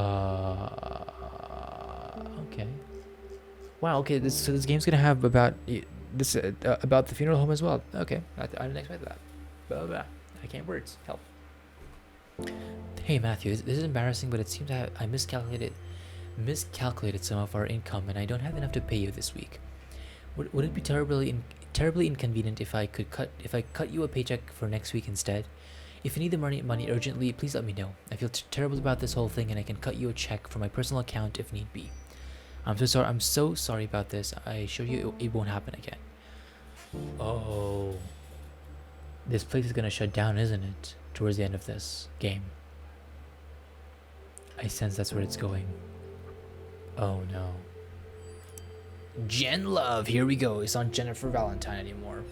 Speaker 1: Wow. Okay. So this game's gonna have about about the funeral home as well. Okay. I didn't expect that. Blah, blah, blah. I can't words. Help. Hey Matthew, this is embarrassing, but it seems I miscalculated some of our income, and I don't have enough to pay you this week. Would it be terribly inconvenient if I cut you a paycheck for next week instead? If you need the money urgently, please let me know. I feel terrible about this whole thing, and I can cut you a check from my personal account if need be. I'm so sorry about this. I assure you it won't happen again. Oh, this place is gonna shut down, isn't it? Towards the end of this game. I sense that's where it's going. Oh no. Jen Love, here we go. It's not Jennifer Valentine anymore.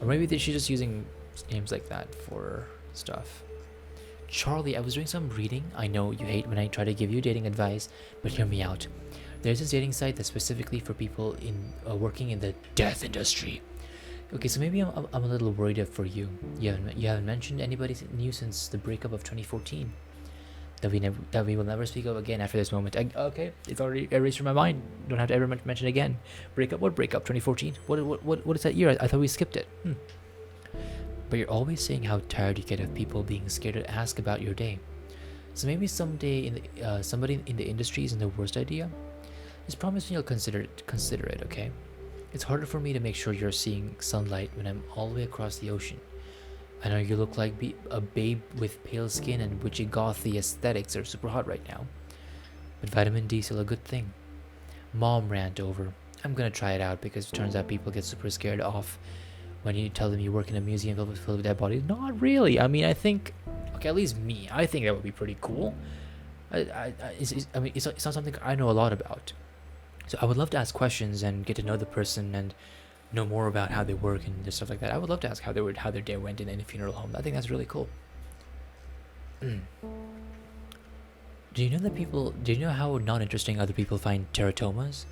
Speaker 1: Or maybe she's just using names like that for stuff. Charlie, I was doing some reading. I know you hate when I try to give you dating advice, but hear me out. There's this dating site that's specifically for people in working in the death industry. Okay, so maybe I'm a little worried for you. You haven't mentioned anybody new since the breakup of 2014. That we will never speak of again after this moment. Okay, it's already erased from my mind. Don't have to ever mention it again. Breakup? What breakup? 2014? What is that year? I thought we skipped it. But you're always saying how tired you get of people being scared to ask about your day. So maybe someday somebody in the industry isn't the worst idea. Just promise me you'll consider it, okay? It's harder for me to make sure you're seeing sunlight when I'm all the way across the ocean. I know you look like a babe with pale skin and witchy gothy aesthetics are super hot right now. But vitamin D is still a good thing. Mom rant over. I'm gonna try it out because it turns out people get super scared off when you tell them you work in a museum filled with dead bodies. Not really. I mean, I think, okay, at least me, I think that would be pretty cool. It's not something I know a lot about. So I would love to ask questions and get to know the person and know more about how they work and stuff like that. I would love to ask how their day went in a funeral home. I think that's really cool. Do you know how not interesting other people find teratomas?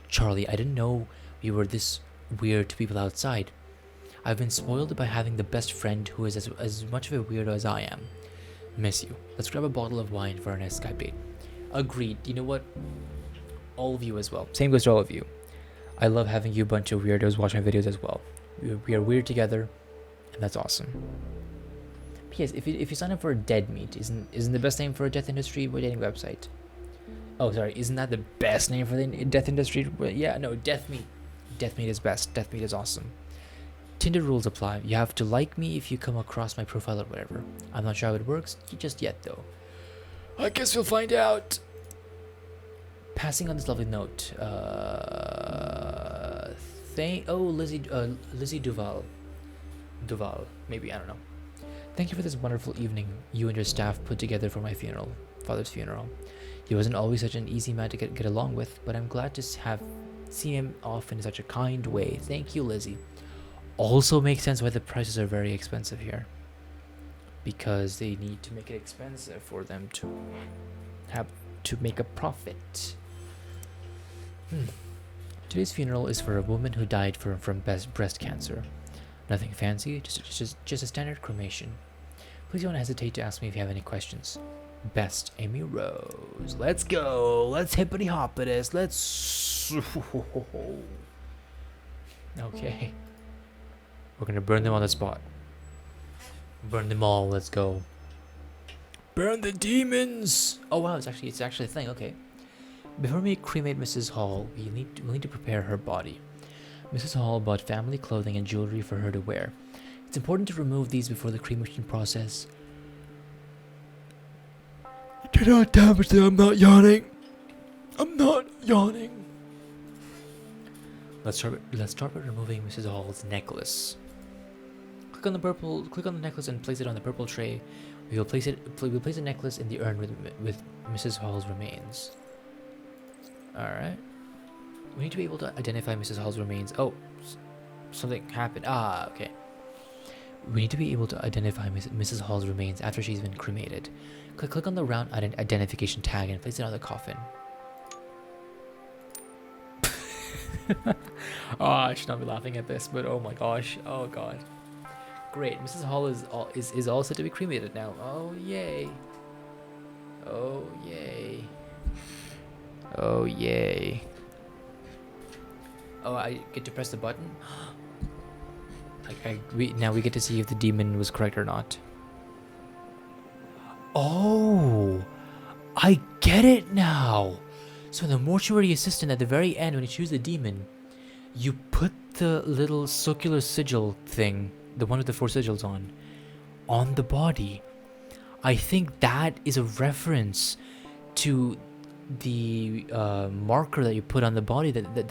Speaker 1: Charlie, I didn't know you were this weird to people outside. I've been spoiled by having the best friend who is as much of a weirdo as I am. Miss you. Let's grab a bottle of wine for our next Skype date. Agreed. You know what? All of you as well. Same goes to all of you. I love having you bunch of weirdos watch my videos as well. We are weird together, and that's awesome. P.S. If you sign up for a Dead Meat, isn't the best name for a death industry dating website? Oh, sorry. Isn't that the best name for the death industry? Yeah, no. Death Meat. Death Meat is best. Death Meat is awesome. Tinder rules apply. You have to like me if you come across my profile or whatever. I'm not sure how it works just yet, though. I guess we'll find out. Passing on this lovely note, Lizzie Duval, maybe, I don't know. Thank you for this wonderful evening you and your staff put together for my father's funeral. He wasn't always such an easy man to get along with, but I'm glad to have seen him off in such a kind way. Thank you, Lizzie. Also makes sense why the prices are very expensive here, because they need to make it expensive for them to make a profit. Today's funeral is for a woman who died from breast cancer. Nothing fancy, just a standard cremation. Please don't hesitate to ask me if you have any questions. Best, Amy Rose. Let's go. Let's hippity hoppity. Let's. Okay. We're gonna burn them on the spot. Burn them all. Let's go. Burn the demons. Oh wow, it's actually a thing. Okay. Before we cremate Mrs. Hall, we'll need to prepare her body. Mrs. Hall bought family clothing and jewelry for her to wear. It's important to remove these before the cremation process. Do not damage them. I'm not yawning. Let's start with removing Mrs. Hall's necklace. Click on the purple. Click on the necklace and place it on the purple tray. We will place it. We'll place the necklace in the urn with Mrs. Hall's remains. All right. We need to be able to identify Mrs. Hall's remains. Oh, something happened. Ah, okay. We need to be able to identify Mrs. Hall's remains after she's been cremated. Click on the round identification tag and place it on the coffin. Oh, I should not be laughing at this, but oh my gosh. Oh god. Great. Mrs. Hall is all set to be cremated now. Oh yay. Oh yay. Oh yay. Oh, I get to press the button. Now we get to see if the demon was correct or not. Oh, I get it now. So the mortuary assistant at the very end, when you choose the demon, you put the little circular sigil thing, the one with the 4 sigils on the body. I think that is a reference to the marker that you put on the body that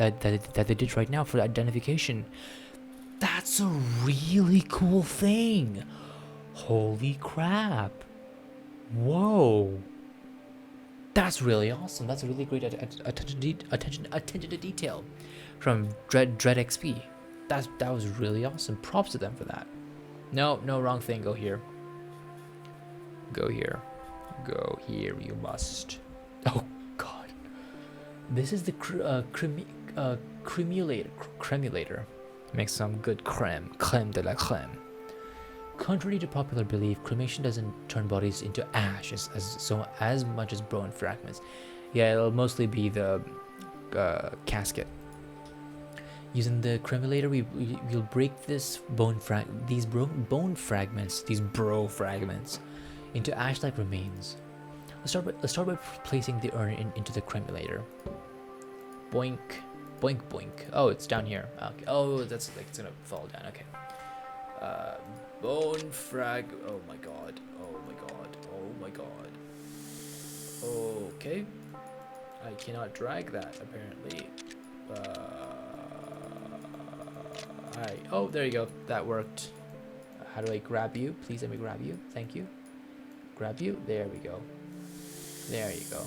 Speaker 1: they did right now for identification. That's a really cool thing. Holy crap. Whoa. That's really awesome. That's a really great attention to detail from Dread XP. That was really awesome. Props to them for that. No, wrong thing. Go here. Go here. Go here. You must. Oh God. This is the cremulator. Makes some good creme de la creme. Contrary to popular belief, cremation doesn't turn bodies into ash as much as bone fragments. Yeah, it'll mostly be the casket. Using the cremulator, we'll break these bro fragments into ash-like remains. Let's start by placing the urn into the cremulator. Boink, boink, boink. Oh, it's down here. Okay. Oh, that's like it's gonna fall down. Okay. Bone frag. Oh my god. Oh my god. Oh my god. Okay. I cannot drag that apparently. Oh, there you go. That worked. How do I grab you? Please let me grab you. Thank you. Grab you. There we go. There you go.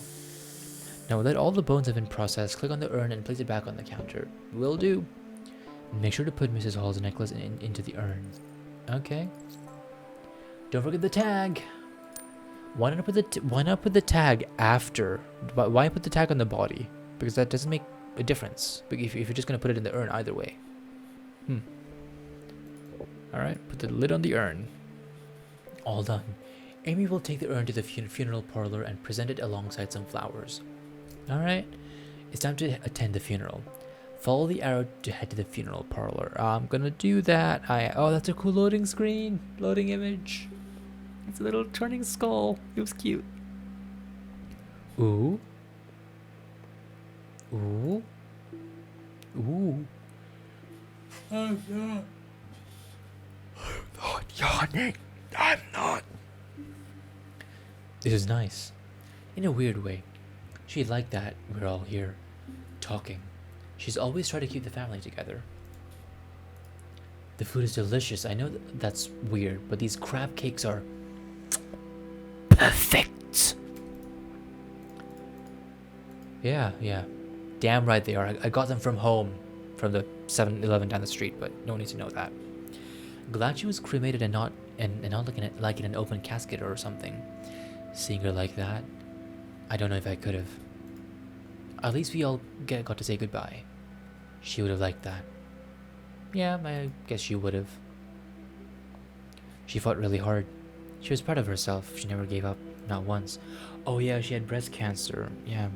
Speaker 1: Now that all the bones have been processed, click on the urn and place it back on the counter. Will do. Make sure to put Mrs. Hall's necklace into the urn. Okay. Don't forget the tag. Why not put the tag after? Why put the tag on the body? Because that doesn't make a difference. But if you're just gonna put it in the urn either way. All right. Put the lid on the urn. All done. Amy will take the urn to the funeral parlor and present it alongside some flowers. All right. It's time to attend the funeral. Follow the arrow to head to the funeral parlor. I'm gonna do that. Oh, that's a cool loading screen. Loading image. It's a little turning skull. It was cute. Ooh. Ooh. Ooh. I'm not yawning. I'm not. This is nice. In a weird way. She'd like that we're all here, talking. She's always tried to keep the family together. The food is delicious. I know that's weird, but these crab cakes are perfect. Yeah. Damn right they are. I got them from home, from the 7-Eleven down the street, but no one needs to know that. Glad she was cremated and not looking at like in an open casket or something. Seeing her like that, I don't know if I could have. At least we all got to say goodbye. She would have liked that. Yeah, I guess she would have. She fought really hard. She was proud of herself. She never gave up, not once. Oh yeah, she had breast cancer. Yeah.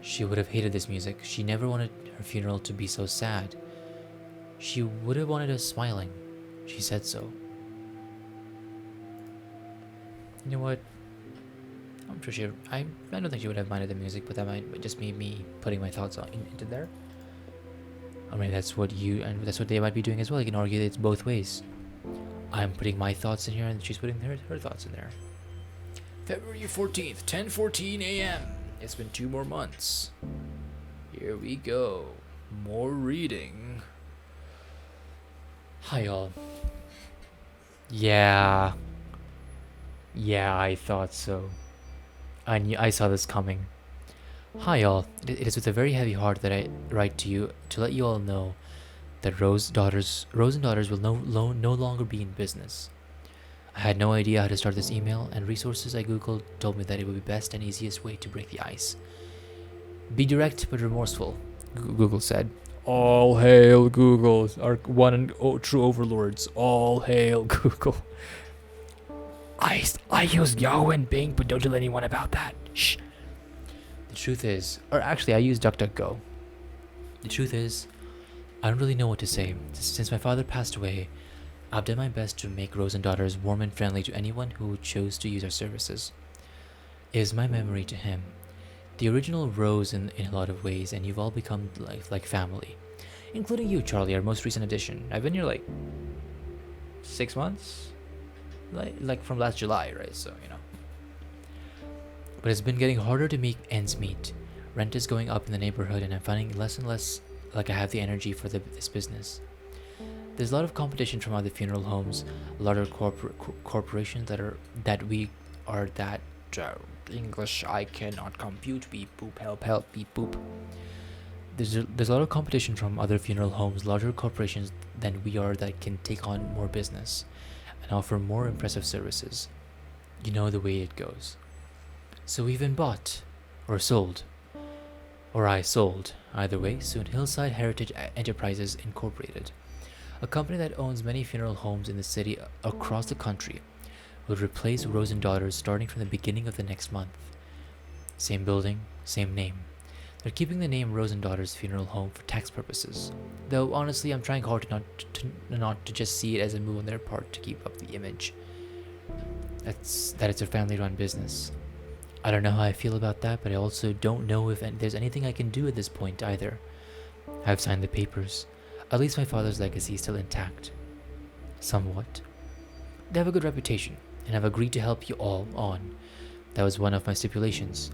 Speaker 1: She would have hated this music. She never wanted her funeral to be so sad. She would have wanted us smiling. She said so. You know what? I'm sure I don't think she would have minded the music, but that might just be me putting my thoughts into there. I mean, that's what they might be doing as well. You can argue that it's both ways. I'm putting my thoughts in here, and she's putting her thoughts in there. February 14th, 10:14 a.m. It's been 2 more months. Here we go. More reading. Hi all. Yeah, yeah, I thought so. I saw this coming. Hi all. It is with a very heavy heart that I write to you to let you all know that Rose and Daughters will no longer be in business. I had no idea how to start this email, and resources I googled told me that it would be best and easiest way to break the ice. Be direct but remorseful, Google said. All hail Google, our one and true overlords. All hail Google. I use Yahoo and Bing, but don't tell anyone about that. Shh. The truth is, or actually, I use DuckDuckGo. The truth is, I don't really know what to say. Since my father passed away, I've done my best to make Rose and Daughters warm and friendly to anyone who chose to use our services. It is my memory to him. The original Rose in a lot of ways, and you've all become like family. Including you, Charlie, our most recent addition. I've been here like 6 months? Like from last July, right? So, you know. But it's been getting harder to make ends meet. Rent is going up in the neighborhood, and I'm finding less and less like I have the energy for this business. There's a lot of competition from other funeral homes, a lot of corporations that we are that English I cannot compute. Beep boop help beep boop. There's a lot of competition from other funeral homes, larger corporations than we are that can take on more business and offer more impressive services. You know the way it goes. So we've been bought, or sold, or I sold, either way, soon Hillside Heritage Enterprises Incorporated, a company that owns many funeral homes in the city across the country, will replace Rose and Daughters starting from the beginning of the next month. Same building, same name. They're keeping the name Rose and Daughters Funeral Home for tax purposes, though honestly I'm trying hard not to just see it as a move on their part to keep up the image that it's a family-run business. I don't know how I feel about that, but I also don't know if there's anything I can do at this point either. I've signed the papers. At least my father's legacy is still intact. Somewhat. They have a good reputation, and I've agreed to help you all on. That was one of my stipulations.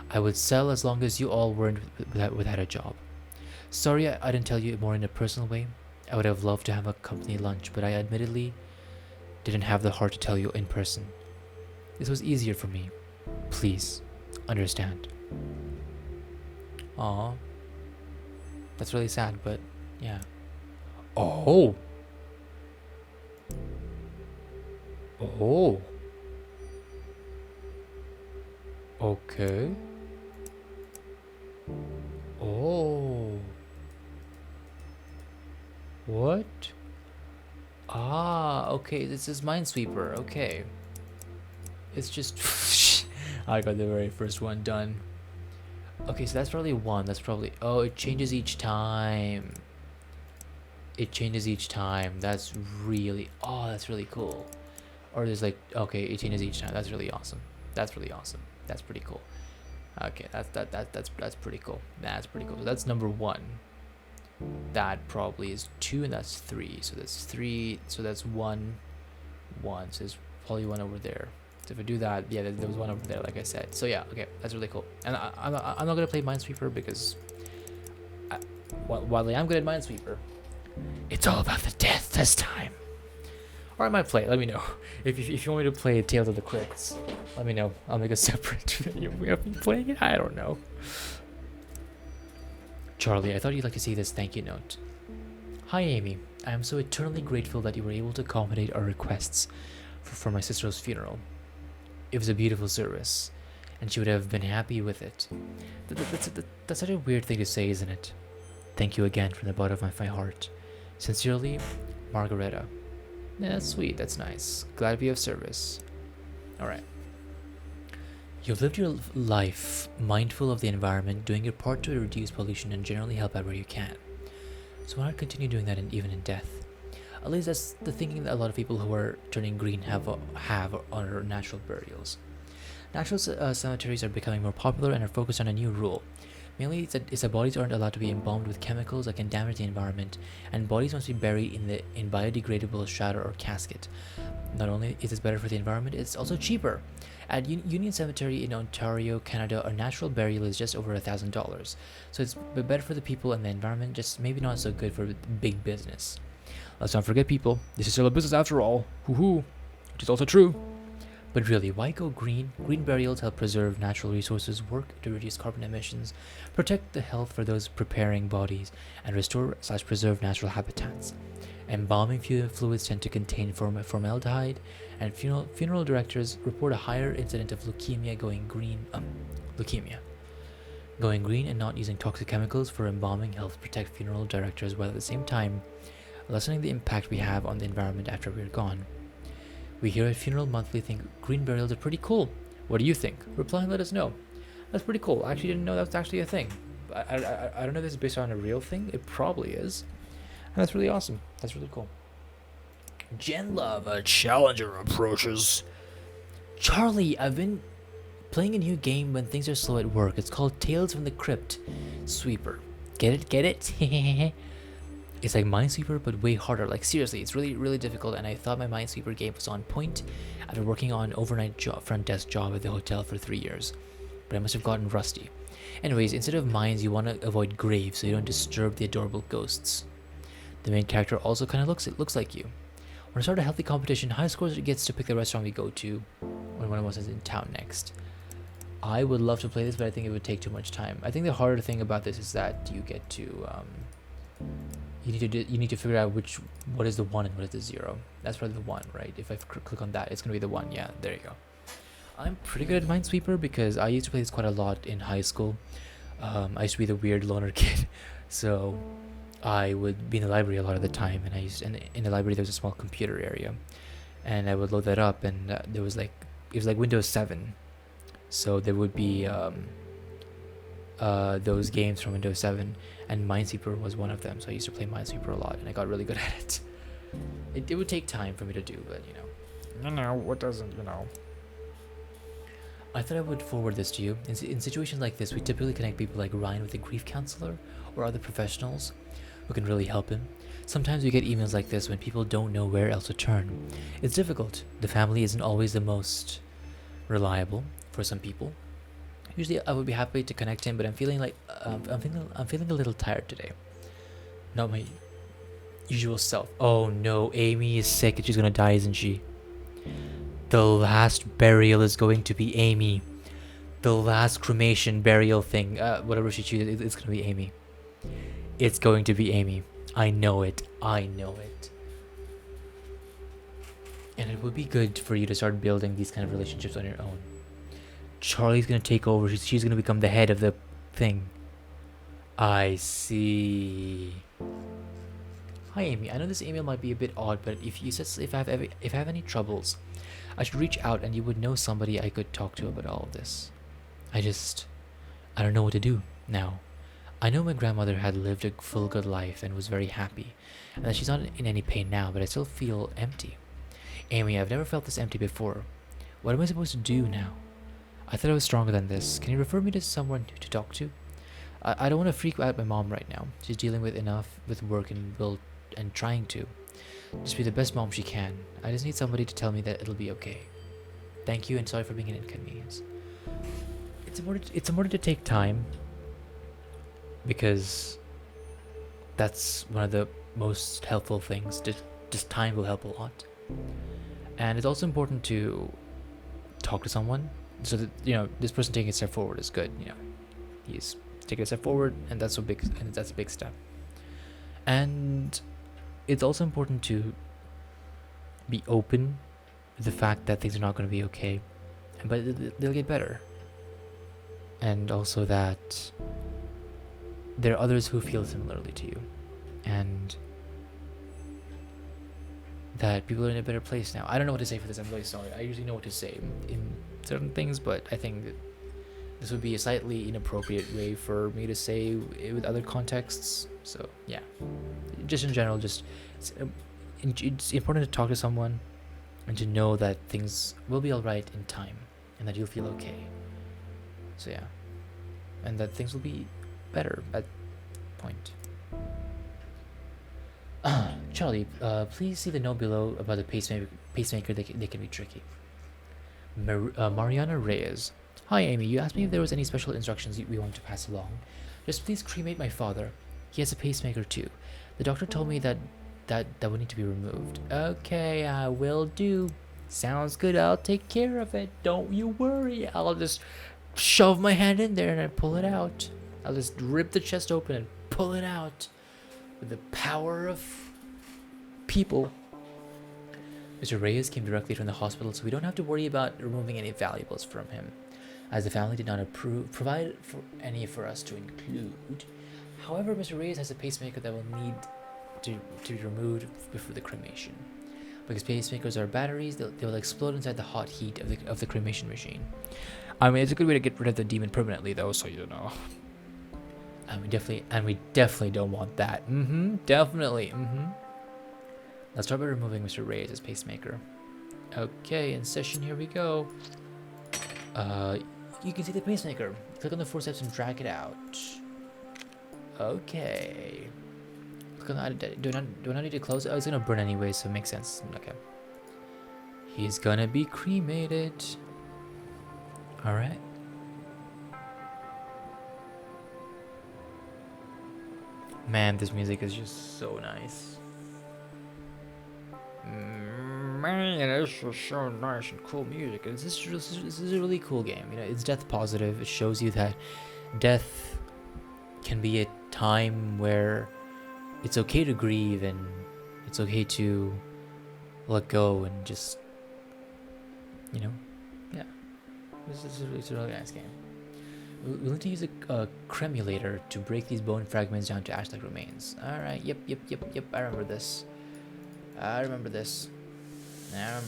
Speaker 1: I would sell as long as you all weren't without a job. Sorry I didn't tell you more in a personal way. I would have loved to have a company lunch, but I admittedly didn't have the heart to tell you in person. This was easier for me. Please, understand. Aw. That's really sad, but yeah. Oh! Oh! Okay. Oh. What? Ah, okay, this is Minesweeper, okay. It's just... I got the very first one done. Okay, so that's probably one, that's probably... Oh, it changes each time. It changes each time, that's really... Oh, that's really cool. Or there's like... Okay, it changes each time, that's really awesome. That's really awesome. That's pretty cool. Okay, that's pretty cool. That's pretty cool. So that's number one. That probably is two, and that's three. So that's three. So that's one. So there's probably one over there. So if I do that, yeah, there was one over there, like I said. So yeah, okay, that's really cool. And I'm not gonna play Minesweeper because while I am good at Minesweeper, it's all about the death this time. Or I might play it. Let me know if you want me to play Tales of the Crypts. Let me know. I'll make a separate video. We have been playing it. I don't know. Charlie, I thought you'd like to see this thank you note. Hi, Amy. I am so eternally grateful that you were able to accommodate our requests for my sister's funeral. It was a beautiful service, and she would have been happy with it. That's such a weird thing to say, isn't it? Thank you again from the bottom of my heart. Sincerely, Margareta. Yeah, that's sweet. That's nice. Glad to be of service. Alright. You've lived your life mindful of the environment, doing your part to reduce pollution and generally help out where you can. So why not continue doing that even in death? At least that's the thinking that a lot of people who are turning green have on our natural burials. Natural cemeteries are becoming more popular and are focused on a new rule. Mainly, it's that bodies aren't allowed to be embalmed with chemicals that can damage the environment, and bodies must be buried in biodegradable shroud or casket. Not only is this better for the environment, it's also cheaper. At Union Cemetery in Ontario, Canada, a natural burial is just over $1,000. So it's better for the people and the environment, just maybe not so good for big business. Let's not forget, people, this is still a business after all. Hoo-hoo. Which is also true. But really, why go green? Green burials help preserve natural resources, work to reduce carbon emissions, protect the health for those preparing bodies, and restore/preserve natural habitats. Embalming fluids tend to contain formaldehyde, and funeral directors report a higher incidence of leukemia going green. Going green and not using toxic chemicals for embalming helps protect funeral directors while at the same time lessening the impact we have on the environment after we're gone. We here at Funeral Monthly think green burials are pretty cool. What do you think? Reply and let us know. That's pretty cool. I actually didn't know that was actually a thing. I don't know if this is based on a real thing. It probably is. And that's really awesome. That's really cool. Gen Love, a challenger approaches. Charlie, I've been playing a new game when things are slow at work. It's called Tales from the Crypt Sweeper. Get it? Get it? It's like Minesweeper, but way harder. Like, seriously, it's really, really difficult, and I thought my Minesweeper game was on point after working on overnight front desk job at the hotel for 3 years. But I must have gotten rusty. Anyways, instead of mines, you want to avoid graves so you don't disturb the adorable ghosts. The main character also kind of looks like you. When I start a healthy competition, high scores gets to pick the restaurant we go to when one of us is in town next. I would love to play this, but I think it would take too much time. I think the harder thing about this is that you get to you need to figure out what is the 1 and what is the 0. That's probably the 1, right? If I click on that, it's gonna be the 1. Yeah, there you go. I'm pretty good at Minesweeper because I used to play this quite a lot in high school. I used to be the weird loner kid, so I would be in the library a lot of the time, and in the library there was a small computer area, and I would load that up, and it was like Windows 7, so there would be those games from Windows 7, and Minesweeper was one of them. So I used to play Minesweeper a lot, and I got really good at it. It would take time for me to do, but what doesn't, I thought I would forward this to you. In situations like this, we typically connect people like Ryan with a grief counselor or other professionals who can really help him. Sometimes we get emails like this when people don't know where else to turn. It's difficult. The family isn't always the most reliable for some people. Usually I would be happy to connect him, but I'm feeling like I'm feeling a little tired today. Not my usual self. Oh no, Amy is sick and she's gonna die, isn't she? The last burial is going to be Amy. The last cremation burial thing, whatever she chooses, it's gonna be Amy. It's going to be Amy. I know it. And it would be good for you to start building these kind of relationships on your own. Charlie's gonna take over. She's gonna become the head of the thing. I see. Hi Amy, I know this email might be a bit odd, but if I have any troubles, I should reach out and you would know somebody I could talk to about all of this. I don't know what to do now. I know my grandmother had lived a full good life and was very happy, and that she's not in any pain now, but I still feel empty. Amy, I've never felt this empty before. What am I supposed to do now? I thought I was stronger than this. Can you refer me to someone to talk to? I don't want to freak out my mom right now. She's dealing with enough with work and trying to just be the best mom she can. I just need somebody to tell me that it'll be okay. Thank you and sorry for being an inconvenience. It's important to take time, because that's one of the most helpful things. Just time will help a lot. And it's also important to talk to someone, so that this person taking a step forward is good. He's taking a step forward, and that's a big step. And it's also important to be open to the fact that things are not going to be okay, but they'll get better. And also that there are others who feel similarly to you, and that people are in a better place now. I don't know what to say for this. I'm really sorry. I usually know what to say in certain things, but I think that this would be a slightly inappropriate way for me to say with other contexts. So yeah, just in general, it's important to talk to someone and to know that things will be all right in time, and that you'll feel okay. So yeah, and that things will be better at point. Charlie, please see the note below about the pacemaker. They can be tricky. Mariana Reyes. Hi Amy, you asked me if there was any special instructions we want to pass along. Just please cremate my father. He has a pacemaker too. The doctor told me that that would need to be removed. Okay, I will do. Sounds good. I'll take care of it. Don't you worry. I'll just shove my hand in there and I pull it out. I'll just rip the chest open and pull it out with the power of people. Mr. Reyes came directly from the hospital, so we don't have to worry about removing any valuables from him, as the family did not provide for any for us to include. However, Mr. Reyes has a pacemaker that will need to be removed before the cremation. Because pacemakers are batteries, they will explode inside the hot heat of the cremation machine. I mean, it's a good way to get rid of the demon permanently, though, so you know. And we definitely don't want that. Definitely. Let's start by removing Mr. Reyes' pacemaker. Okay, in session, here we go. You can see the pacemaker. Click on the forceps and drag it out. Okay. Do I not need to close it? Oh, it's gonna burn anyway, so it makes sense. Okay. He's gonna be cremated. Alright. Man, this music is just so nice. Man, it's just so nice and cool music. This is a really cool game. You know, it's death positive. It shows you that death can be a time where it's okay to grieve and it's okay to let go and just, you know, yeah. It's a really nice game. We'll need to use a cremulator to break these bone fragments down to ash-like remains. Alright, yep. I remember this. I remember this. I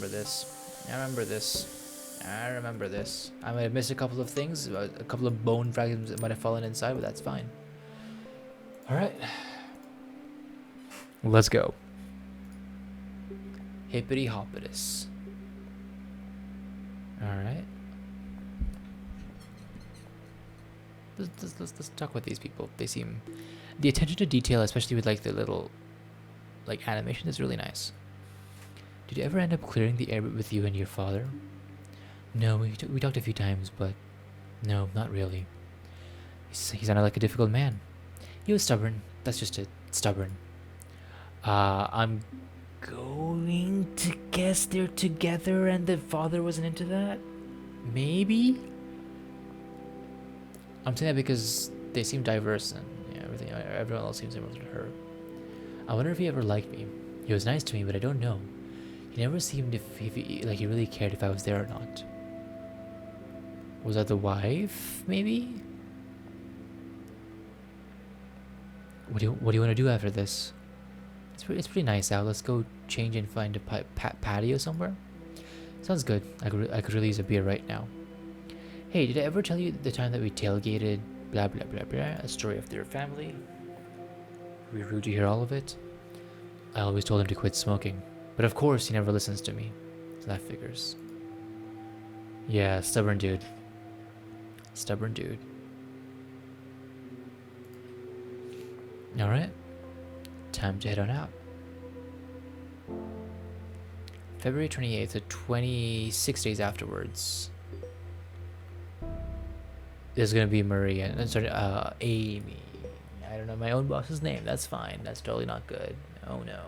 Speaker 1: might have missed a couple of things, a couple of bone fragments that might have fallen inside, but that's fine. Alright. Let's go. Hippity hoppitus. Alright. Let's talk with these people. They seem... The attention to detail, especially with like the little like animation, is really nice. Did you ever end up clearing the air with you and your father? No, we talked a few times, but no, not really. He sounded like a difficult man. He was stubborn. That's just it. Stubborn. I'm going to guess they're together and the father wasn't into that? Maybe? I'm saying that because they seem diverse and everyone else seems similar to her. I wonder if he ever liked me. He was nice to me, but I don't know. He never seemed like he really cared if I was there or not. Was that the wife, maybe? What do you want to do after this? It's pretty nice out. Let's go change and find a patio somewhere. Sounds good. I could really use a beer right now. Hey, did I ever tell you the time that we tailgated? Blah blah blah blah. A story of their family. Were we rude to hear all of it? I always told him to quit smoking, but of course he never listens to me. So that figures. Yeah, stubborn dude. Stubborn dude. Alright. Time to head on out. February 28th, so 26 days afterwards. There's gonna be Marie and Amy. I don't know my own boss's name. That's fine. That's totally not good. Oh no.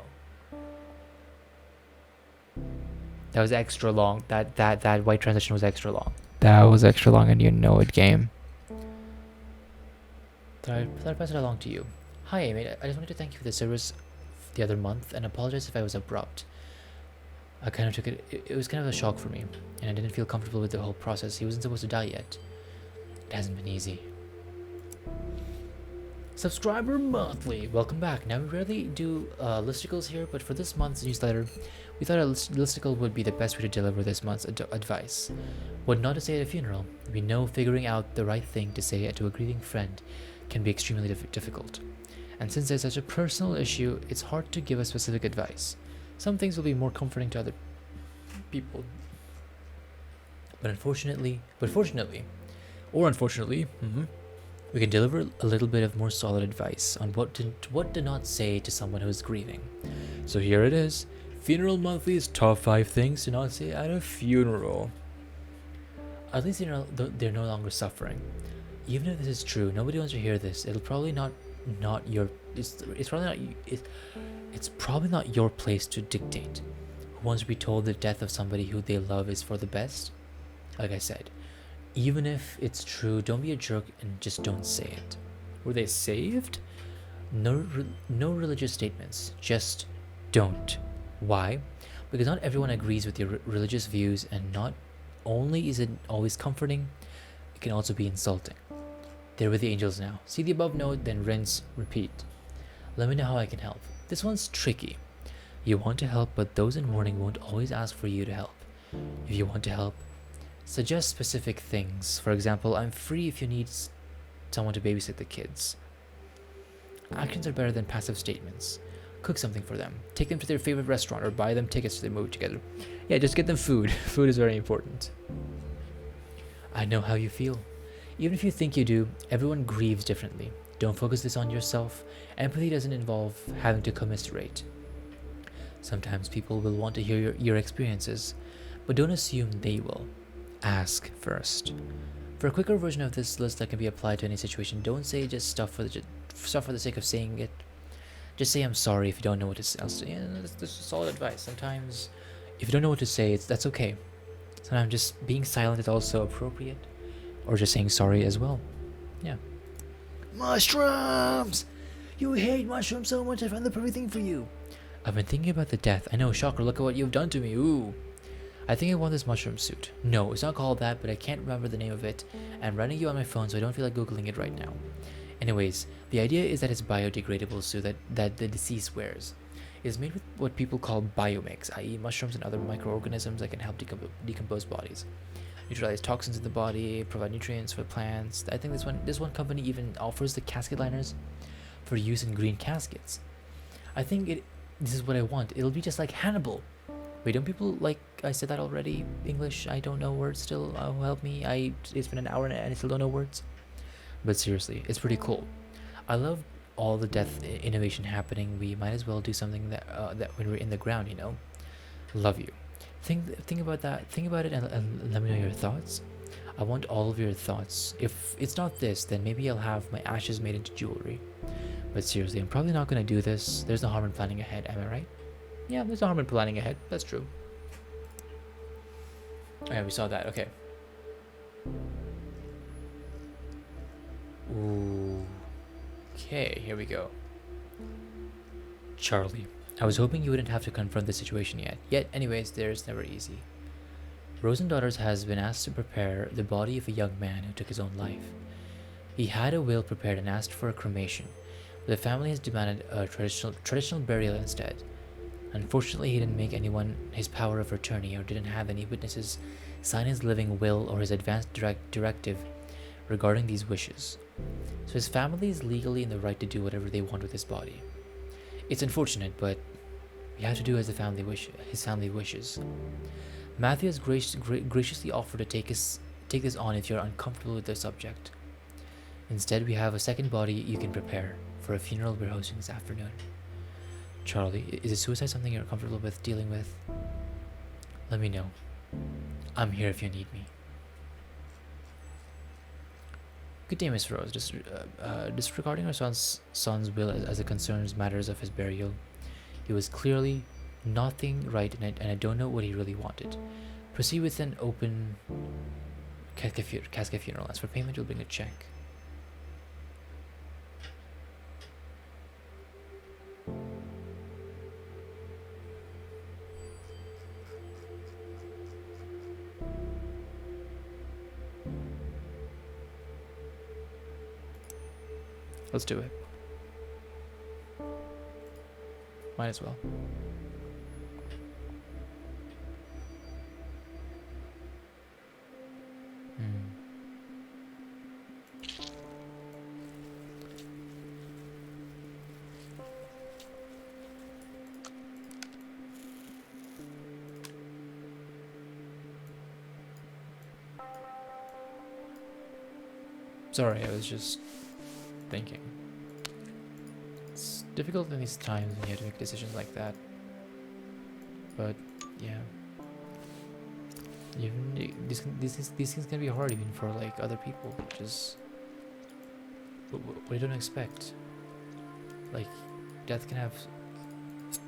Speaker 1: That was extra long. That white transition was extra long. That was extra long, and you know it, game. Thought I'd pass it along to you. Hi, Amy. I just wanted to thank you for the service the other month and apologize if I was abrupt. I kind of took it. It was kind of a shock for me, and I didn't feel comfortable with the whole process. He wasn't supposed to die yet. It hasn't been easy. Subscriber monthly. Welcome back. Now we rarely do listicles here, but for this month's newsletter, we thought a listicle would be the best way to deliver this month's advice. What not to say at a funeral. We know figuring out the right thing to say to a grieving friend can be extremely difficult. And since there's such a personal issue, it's hard to give a specific advice. Some things will be more comforting to other people. But fortunately, we can deliver a little bit of more solid advice on what to not say to someone who is grieving. So here it is. Funeral Monthly's top 5 things to not say at a funeral. At least they're no longer suffering. Even if this is true, nobody wants to hear this. It'll probably not your. It's probably not. It's probably not your place to dictate who wants to be told the death of somebody who they love is for the best. Like I said, even if it's true, don't be a jerk and just don't say it. Were they saved? No religious statements, just don't. Why? Because not everyone agrees with your religious views, and not only is it always comforting, it can also be insulting. They're with the angels now. See the above note, then rinse, repeat. Let me know how I can help. This one's tricky. You want to help, but those in mourning won't always ask for you to help. If you want to help, suggest specific things. For example, I'm free if you need someone to babysit the kids. Actions are better than passive statements. Cook something for them. Take them to their favorite restaurant or buy them tickets to the movie together. Yeah, just get them food. Food is very important. I know how you feel. Even if you think you do, everyone grieves differently. Don't focus this on yourself. Empathy doesn't involve having to commiserate. Sometimes people will want to hear your experiences, but don't assume they will. Ask first. For a quicker version of this list that can be applied to any situation, don't say just stuff for the sake of saying it. Just say I'm sorry if you don't know what to say. Yeah, that's solid advice. Sometimes, if you don't know what to say, that's okay. Sometimes just being silent is also appropriate, or just saying sorry as well. Yeah. Mushrooms! You hate mushrooms so much, I found the perfect thing for you. I've been thinking about the death. I know, shocker, look at what you've done to me. Ooh. I think I want this mushroom suit. No, it's not called that, but I can't remember the name of it. I'm running you on my phone, so I don't feel like Googling it right now. Anyways, the idea is that it's biodegradable suit that the deceased wears. It is made with what people call biomix, i.e. mushrooms and other microorganisms that can help decompose bodies. Neutralize toxins in the body, provide nutrients for plants. I think this one company even offers the casket liners for use in green caskets. I think this is what I want. It'll be just like Hannibal. Wait, don't people like I said that already? English, I don't know words still. Help me. It's been an hour and I still don't know words. But seriously, it's pretty cool. I love all the death innovation happening. We might as well do something that when we're in the ground, you know. Love you. Think about that. Think about it and let me know your thoughts. I want all of your thoughts. If it's not this, then maybe I'll have my ashes made into jewelry. But seriously, I'm probably not gonna do this. There's no harm in planning ahead, am I right? Yeah, there's no harm in planning ahead. That's true. Yeah, we saw that. Okay. Ooh. Okay, here we go. Charlie, I was hoping you wouldn't have to confront the situation yet. Yet, anyways, there's never easy. Rosen Daughters has been asked to prepare the body of a young man who took his own life. He had a will prepared and asked for a cremation, but the family has demanded a traditional burial instead. Unfortunately, he didn't make anyone his power of attorney or didn't have any witnesses sign his living will or his advance directive regarding these wishes. So his family is legally in the right to do whatever they want with his body. It's unfortunate, but we have to do as his family wishes. Matthew has graciously offered to take this on if you're uncomfortable with the subject. Instead, we have a second body you can prepare for a funeral we're hosting this afternoon. Charlie, is suicide something you're comfortable with dealing with? Let me know. I'm here if you need me. Good day, Miss Rose. Disregarding our son's will as it concerns matters of his burial, he was clearly nothing right in it, and I don't know what he really wanted. Proceed with an open casket funeral. As for payment, you'll bring a check. Let's do it. Might as well. Sorry, I was just thinking. It's difficult in these times when you have to make decisions like that. But yeah, even these things can be hard even for like other people. Just what you don't expect. Like death can have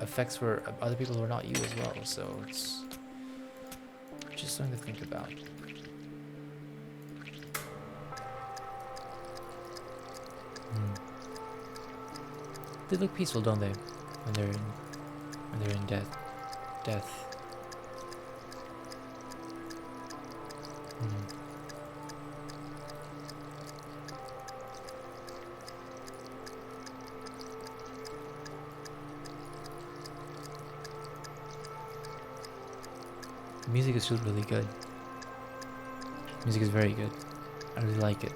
Speaker 1: effects for other people who are not you as well. So it's just something to think about. They look peaceful, don't they? When they're in death. The music is still really good. Music is very good. I really like it.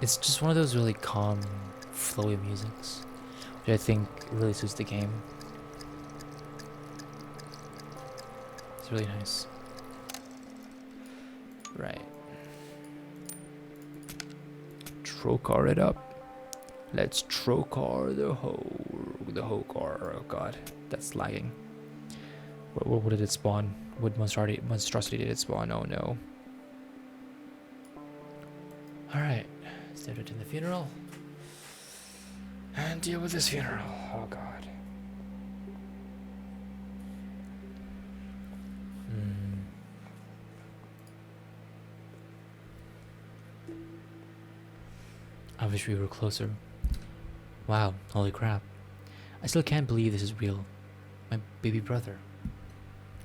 Speaker 1: It's just one of those really calm, flowy musics, which I think really suits the game. It's really nice. Right. Trocar it up. Let's trocar the whole car. Oh god, that's lagging. What did it spawn? What monstrosity did it spawn? Oh no. Alright, step into the funeral. And deal with this funeral. Oh god. I wish we were closer. Wow, holy crap. I still can't believe this is real. My baby brother.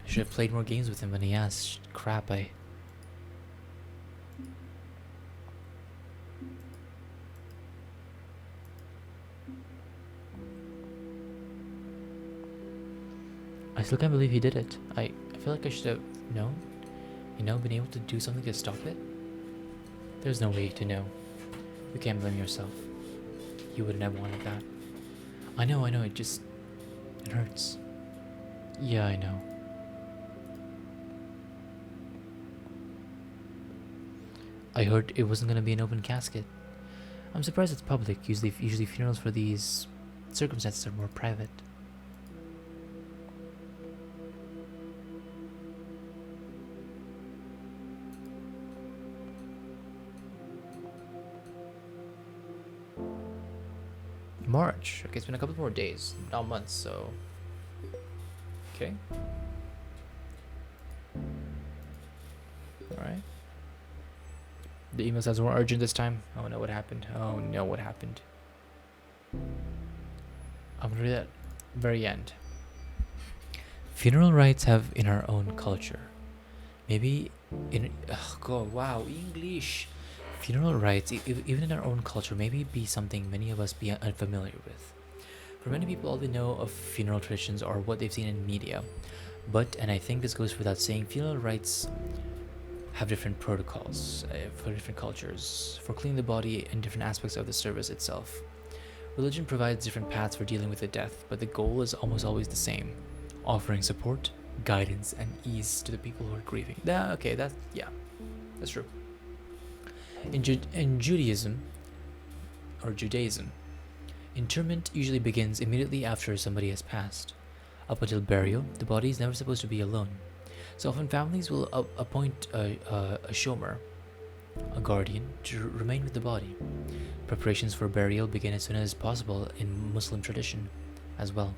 Speaker 1: I should have played more games with him when he asked. Crap, I still can't believe he did it. I feel like I should have known. Been able to do something to stop it. There's no way to know. You can't blame yourself. You wouldn't have wanted that. I know, it hurts. Yeah, I know. I heard it wasn't gonna be an open casket. I'm surprised it's public. Usually funerals for these circumstances are more private. March. Okay, it's been a couple more days, not months, so... Okay. Alright. The email says more urgent this time. Oh no, what happened? Oh no, what happened? I'm gonna read that very end. Funeral rites have in our own culture. Maybe in... Oh god, wow, English! Funeral rites, even in our own culture, maybe be something many of us be unfamiliar with. For many people, all they know of funeral traditions are what they've seen in media. But, and I think this goes without saying, funeral rites have different protocols for different cultures, for cleaning the body and different aspects of the service itself. Religion provides different paths for dealing with the death, but the goal is almost always the same: offering support, guidance, and ease to the people who are grieving. That's true. In Judaism, interment usually begins immediately after somebody has passed. Up until burial, the body is never supposed to be alone. So often families will appoint a shomer, a guardian, to remain with the body. Preparations for burial begin as soon as possible in Muslim tradition as well.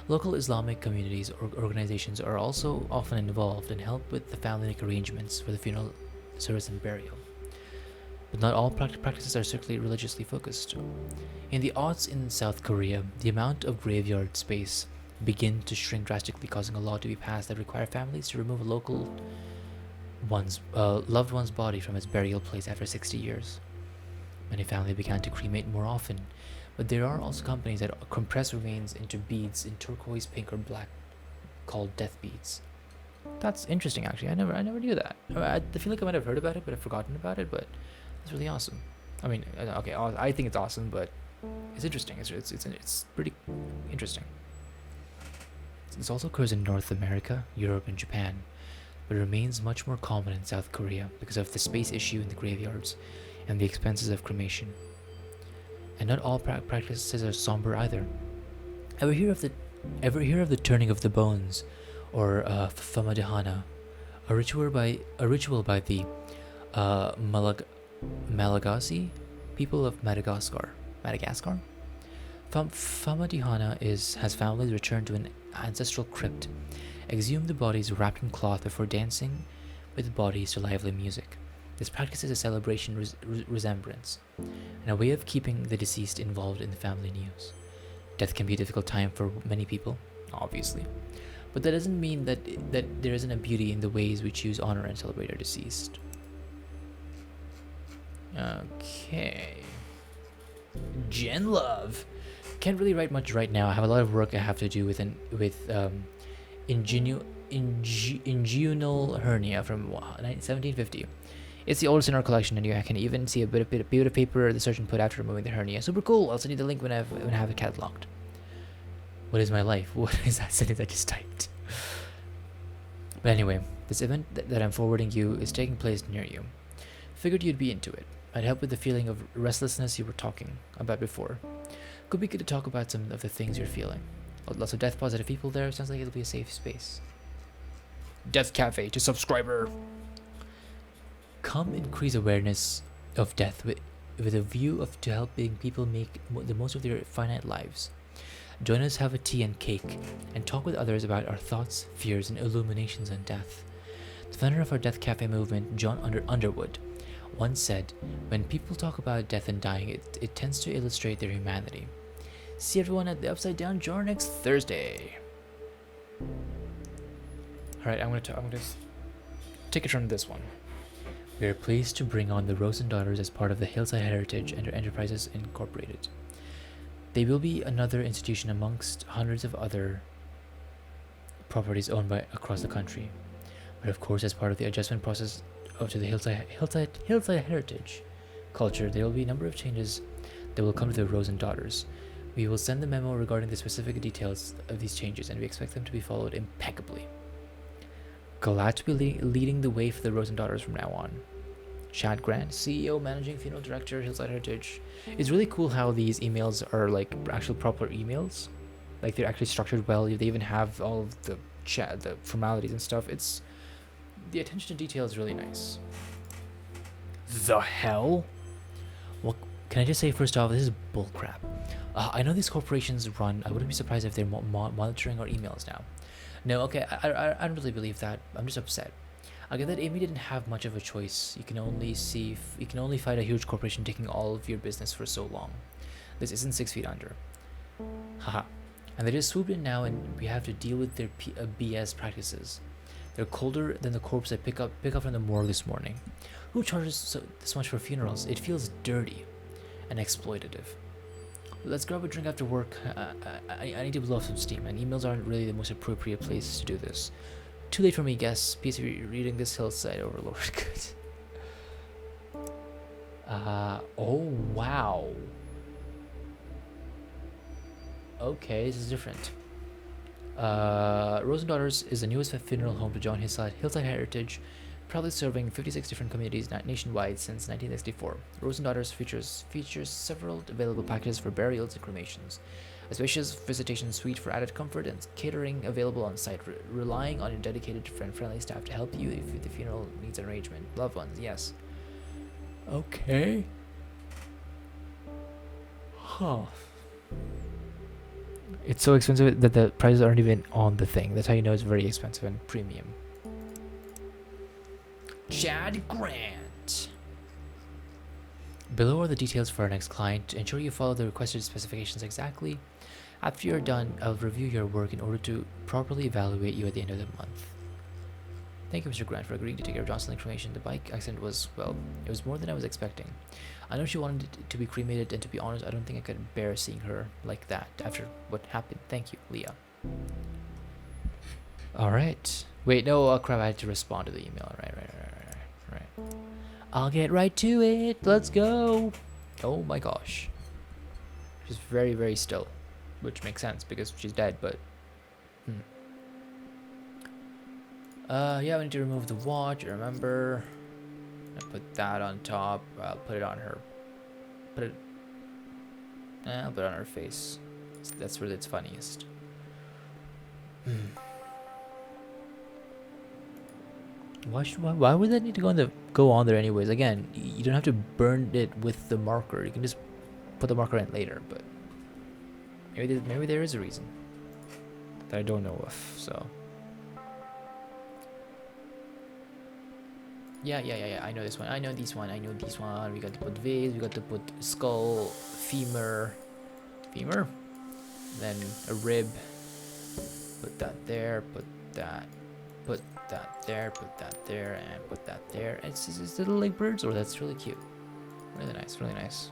Speaker 1: Local Islamic communities or organizations are also often involved and help with the family arrangements for the funeral service and burial. But not all practices are strictly religiously focused. In the aughts in South Korea, the amount of graveyard space began to shrink drastically, causing a law to be passed that required families to remove a loved one's body from its burial place after 60 years. Many families began to cremate more often, but there are also companies that compress remains into beads in turquoise, pink, or black, called death beads. That's interesting, actually. I never knew that. I feel like I might have heard about it, but I've forgotten about it. But it's really awesome. I mean, okay, I think it's awesome, but it's interesting. It's pretty interesting. This also occurs in North America, Europe, and Japan, but remains much more common in South Korea because of the space issue in the graveyards and the expenses of cremation. And not all practices are somber either. Ever hear of the turning of the bones, or famadihana, a ritual by the Malagasy people of Madagascar. Famadihana has families return to an ancestral crypt, exhume the bodies wrapped in cloth before dancing with bodies to lively music. This practice is a celebration resemblance, and a way of keeping the deceased involved in the family news. Death can be a difficult time for many people, obviously, but that doesn't mean that there isn't a beauty in the ways we choose honor and celebrate our deceased. Okay. Gen Love. Can't really write much right now. I have a lot of work I have to do with inguinal hernia from 1750. It's the oldest in our collection, and I can even see a bit of paper the surgeon put after removing the hernia. Super cool. I'll send you the link when I have it cataloged. What is my life? What is that sentence I just typed? But anyway, this event that I'm forwarding you is taking place near you. Figured you'd be into it. I'd help with the feeling of restlessness you were talking about before. Could be good to talk about some of the things you're feeling. Lots of death positive people there. Sounds like it'll be a safe space. Death Cafe to subscriber. Come increase awareness of death with a view of to helping people make the most of their finite lives. Join us, have a tea and cake, and talk with others about our thoughts, fears, and illuminations on death. The founder of our Death Cafe movement, John Underwood, once said, "When people talk about death and dying, it tends to illustrate their humanity." See everyone at the Upside Down jar next Thursday. Alright, I'm gonna take it from this one. We are pleased to bring on the Rosen Daughters as part of the Hillside Heritage and Enterprises Incorporated. They will be another institution amongst hundreds of other properties owned by across the country. But of course, as part of the adjustment process to the Hillside Heritage culture, there will be a number of changes that will come to the Rosen Daughters. We will send the memo regarding the specific details of these changes, and we expect them to be followed impeccably. Glad to be leading the way for the Rosen Daughters from now on. Chad Grant, CEO, Managing Funeral Director, Hillside Heritage. It's really cool how these emails are like actual proper emails. Like they're actually structured well. They even have all of the formalities and stuff. It's the attention to detail is really nice. The hell? Well, can I just say first off, this is bullcrap. I know these corporations run. I wouldn't be surprised if they're monitoring our emails now. No, okay, I don't really believe that. I'm just upset. I get that Amy didn't have much of a choice. You can only fight a huge corporation taking all of your business for so long. This isn't 6 feet under. Haha. And they just swooped in now, and we have to deal with their BS practices. They're colder than the corpse I pick up from the morgue this morning. Who charges this much for funerals? It feels dirty and exploitative. Let's grab a drink after work. I need to blow off some steam, and emails aren't really the most appropriate place to do this. Too late for me, guess. Peace if you're reading this Hillside Overlord. Good. Oh, wow. Okay, this is different. Rosen Daughters is the newest funeral home to John Hillside Heritage, proudly serving 56 different communities nationwide since 1964. Rosen Daughters features several available packages for burials and cremations, a spacious visitation suite for added comfort, and catering available on site, relying on your dedicated friendly staff to help you if the funeral needs an arrangement. Loved ones, yes. Okay. Huh. It's so expensive that the prices aren't even on the thing. That's how you know it's very expensive and premium. Chad Grant. Below are the details for our next client. Ensure you follow the requested specifications exactly. After you're done, I'll review your work in order to properly evaluate you at the end of the month. Thank you, Mr. Grant, for agreeing to take care of Jocelyn's cremation. The bike accident was, well, it was more than I was expecting. I know she wanted it to be cremated, and to be honest, I don't think I could bear seeing her like that after what happened. Thank you, Leah. Alright. Wait, no, crap, I had to respond to the email. Right. I'll get right to it. Let's go. Oh my gosh. She's very, very still. Which makes sense because she's dead, but... yeah, we need to remove the watch, remember. I put that on top. I'll put it on her. I'll put it on her face. That's where it's funniest. Why would that need to go on there anyways? Again, you don't have to burn it with the marker. You can just put the marker in later, but Maybe there is a reason that I don't know of. So yeah. I know this one. I know this one. We got to put vase. We got to put skull, femur, then a rib. Put that there. Put that there. Put that there, and put that there. And it's just little like birds. Or that's really cute. Really nice. Really nice.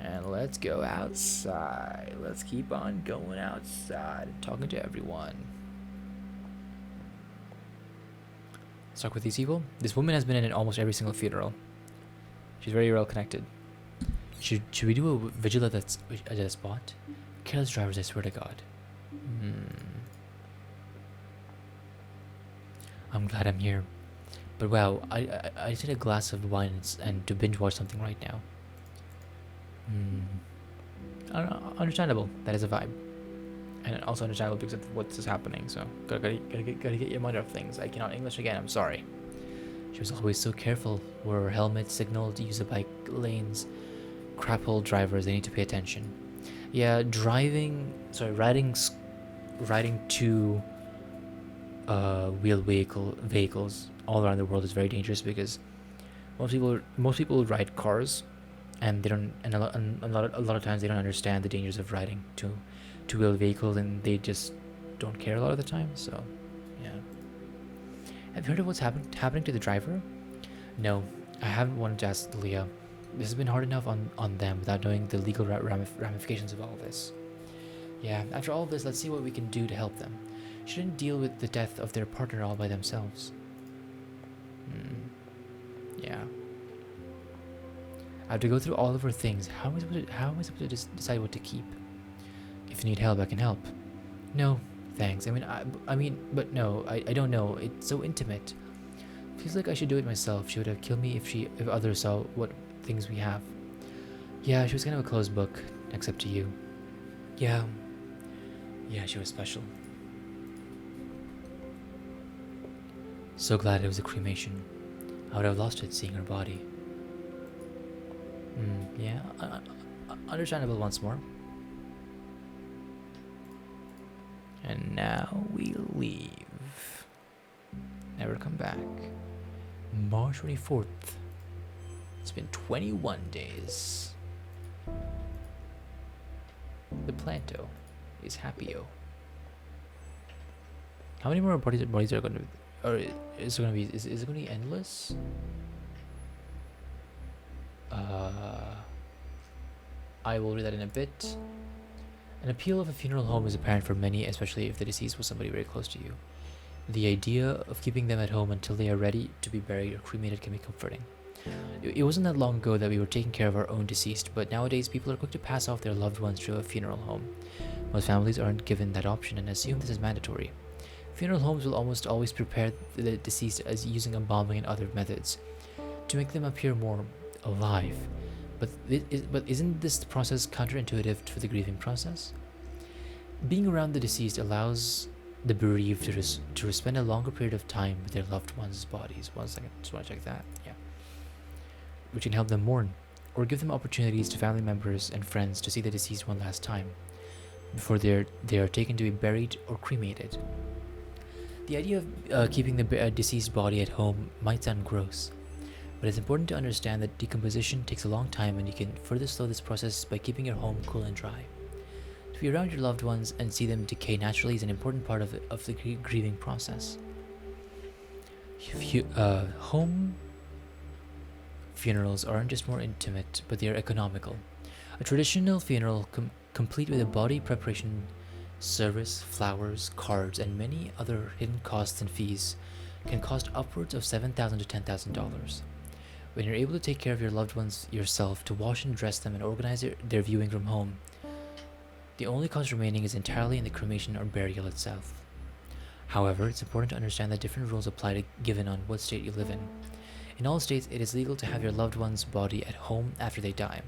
Speaker 1: And let's go outside. Let's keep on going outside and talking to everyone. Stuck with these people? This woman has been in almost every single funeral. She's very well connected. Should we do a vigil at that spot? Careless drivers, I swear to God. I'm glad I'm here. But wow, I just need a glass of wine and to binge watch something right now. I don't know, understandable. That is a vibe. And also understandable because of what's happening. So gotta get your mind off things. I cannot English again. I'm sorry. She was always so careful. Wore her helmet, signaled to use the bike lanes. Craphole drivers, they need to pay attention. Yeah, riding two wheeled vehicles all around the world is very dangerous because most people ride cars, and they don't. And a lot of times they don't understand the dangers of riding two-wheeled vehicles, and they just don't care a lot of the time. So, yeah. Have you heard of what's happening to the driver? No, I haven't wanted to ask Leah. This has been hard enough on them without knowing the legal ramifications of all of this. Yeah, after all of this, let's see what we can do to help them. Shouldn't deal with the death of their partner all by themselves. Yeah. I have to go through all of her things. How am I supposed to decide what to keep? If you need help, I can help. No, thanks. But no, I don't know. It's so intimate. Feels like I should do it myself. She would have killed me if others saw what things we have. Yeah, she was kind of a closed book, except to you. Yeah, she was special. So glad it was a cremation. I would have lost it seeing her body. Yeah, understandable once more. And now we leave. Never come back. March 24th. It's been 21 days. The Planto is happy-o. How many more bodies are going to be? Or is it going to be endless? I will read that in a bit. An appeal of a funeral home is apparent for many, especially if the deceased was somebody very close to you. The idea of keeping them at home until they are ready to be buried or cremated can be comforting. It wasn't that long ago that we were taking care of our own deceased, but nowadays people are quick to pass off their loved ones to a funeral home. Most families aren't given that option and assume this is mandatory. Funeral homes will almost always prepare the deceased as using embalming and other methods to make them appear more alive. But isn't this process counterintuitive for the grieving process? Being around the deceased allows the bereaved to spend a longer period of time with their loved ones' bodies. 1 second, just want to check that. Yeah. Which can help them mourn, or give them opportunities to family members and friends to see the deceased one last time before they are taken to be buried or cremated. The idea of keeping the deceased body at home might sound gross, but it's important to understand that decomposition takes a long time, and you can further slow this process by keeping your home cool and dry. To be around your loved ones and see them decay naturally is an important part of the grieving process. Home funerals aren't just more intimate, but they are economical. A traditional funeral complete with a body preparation service, flowers, cards, and many other hidden costs and fees can cost upwards of $7,000 to $10,000. When you're able to take care of your loved ones yourself, to wash and dress them and organize their viewing from home, the only cost remaining is entirely in the cremation or burial itself. However, it's important to understand that different rules apply given on what state you live in. In all states, it is legal to have your loved one's body at home after they die.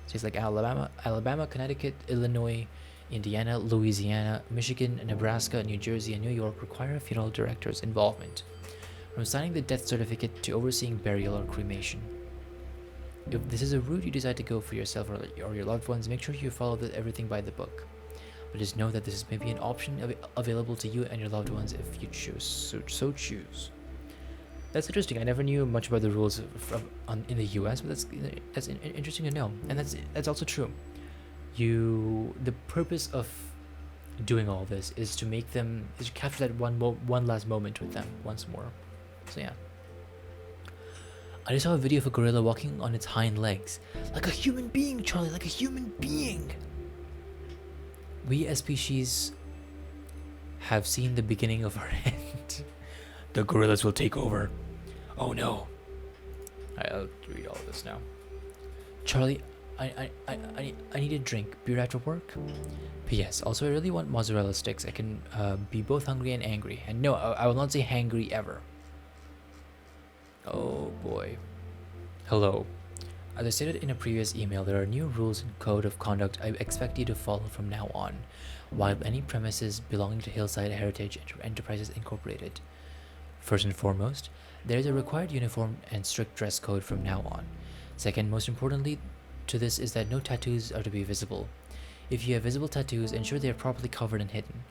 Speaker 1: States like Alabama, Connecticut, Illinois, Indiana, Louisiana, Michigan, Nebraska, New Jersey, and New York require a funeral director's involvement, from signing the death certificate to overseeing burial or cremation. If this is a route you decide to go for yourself or your loved ones, make sure you follow everything by the book. But just know that this is maybe an option available to you and your loved ones if you choose. So choose. That's interesting. I never knew much about the rules in the U.S., but that's interesting to know, and that's also true. The purpose of doing all this is to capture that one last moment with them once more. So yeah. I just saw a video of a gorilla walking on its hind legs, like a human being, Charlie, like a human being. We as species have seen the beginning of our end. The gorillas will take over. Oh no. I'll read all this now. Charlie, I need a drink. Beer after work? P.S. Also, I really want mozzarella sticks. I can be both hungry and angry. And no, I will not say hangry ever. Oh boy. Hello. As I stated in a previous email, there are new rules and code of conduct I expect you to follow from now on, while any premises belonging to Hillside Heritage Enterprises Incorporated. First and foremost, there is a required uniform and strict dress code from now on. Second, most importantly to this is that no tattoos are to be visible. If you have visible tattoos, ensure they are properly covered and hidden.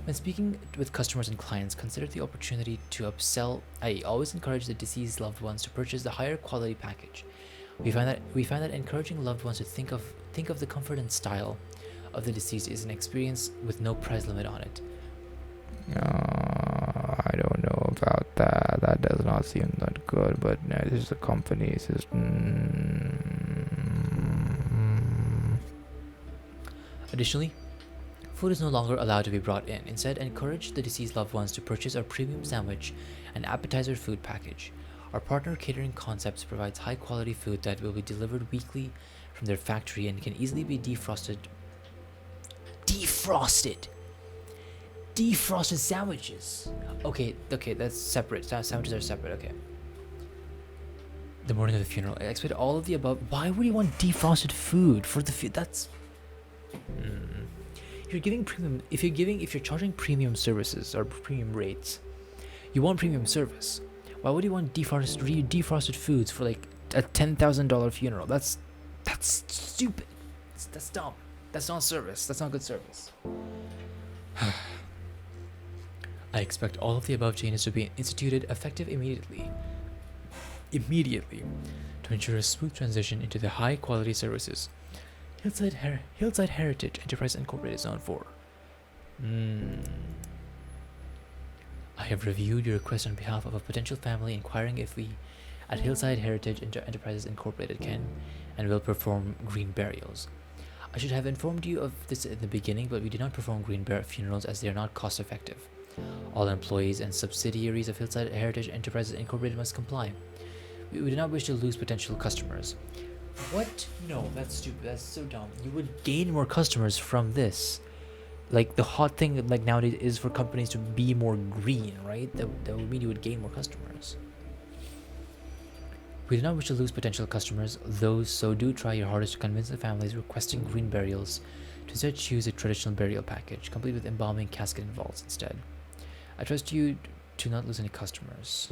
Speaker 1: When speaking with customers and clients, consider the opportunity to upsell, i.e. always encourage the deceased loved ones to purchase the higher quality package. We find that encouraging loved ones to think of the comfort and style of the deceased is an experience with no price limit on it.
Speaker 2: I don't know about that. That does not seem that good, but no, this is a company. This is...
Speaker 1: Additionally, food is no longer allowed to be brought in. Instead, encourage the deceased loved ones to purchase our premium sandwich and appetizer food package. Our partner Catering Concepts provides high-quality food that will be delivered weekly from their factory and can easily be defrosted. Defrosted sandwiches. Okay, that's separate. Sandwiches are separate. Okay. The morning of the funeral. I expect all of the above. Why would you want defrosted food for the food? That's. If you're charging premium services or premium rates, you want premium service. Why would you want defrosted foods for like a $10,000 funeral? That's stupid. That's dumb. That's not service. That's not good service. I expect all of the above changes to be instituted effective immediately, to ensure a smooth transition into the high quality services Hillside Heritage Enterprise Incorporated is known for. I have reviewed your request on behalf of a potential family inquiring if we at Hillside Heritage Enterprises Incorporated can and will perform green burials. I should have informed you of this in the beginning, but we do not perform green funerals as they are not cost effective. All employees and subsidiaries of Hillside Heritage Enterprises Incorporated must comply. We do not wish to lose potential customers. What? No, that's stupid. That's so dumb. You would gain more customers from this. Like, the hot thing like nowadays is for companies to be more green, right? That would mean you would gain more customers. We do not wish to lose potential customers, though, so do try your hardest to convince the families requesting green burials to instead choose a traditional burial package, complete with embalming, casket, and vaults instead. I trust you to not lose any customers.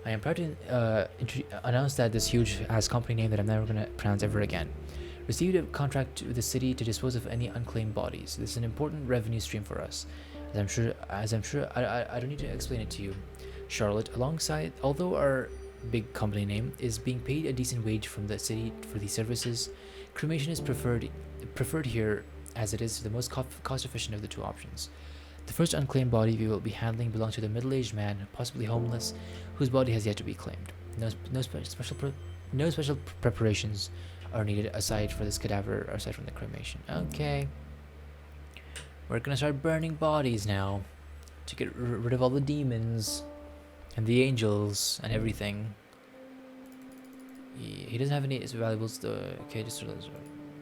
Speaker 1: I am proud to announce that this huge-ass company name that I'm never going to pronounce ever again received a contract with the city to dispose of any unclaimed bodies. This is an important revenue stream for us, as I'm sure I don't need to explain it to you, Charlotte. Although our big company name is being paid a decent wage from the city for these services, cremation is preferred here, as it is the most cost-efficient of the two options. The first unclaimed body we will be handling belongs to the middle-aged man, possibly homeless, whose body has yet to be claimed. No special preparations are needed aside from the cremation. Okay. We're gonna start burning bodies now to get rid of all the demons and the angels and everything. He doesn't have any valuables though. Okay, just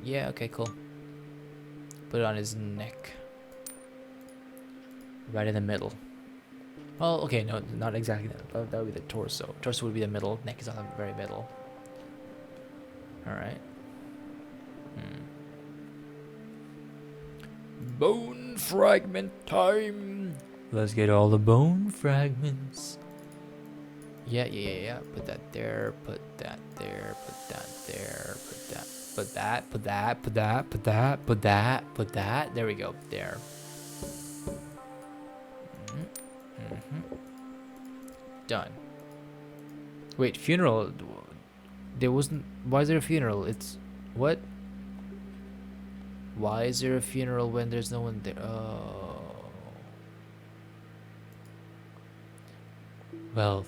Speaker 1: yeah. Okay, cool. Put it on his neck, right in the middle. Well, okay, no, not exactly that. That would be the torso. Torso would be the middle. Neck is on the very middle. Alright. Bone fragment time. Let's get all the bone fragments. Yeah. Put that there. Put that there. Put that there. Put that. Put that. Put that. Put that. Put that. Put that. Put that. There we go. There. Done. Wait, funeral. There wasn't. Why is there a funeral? It's what? Why is there a funeral when there's no one there? Oh. Well,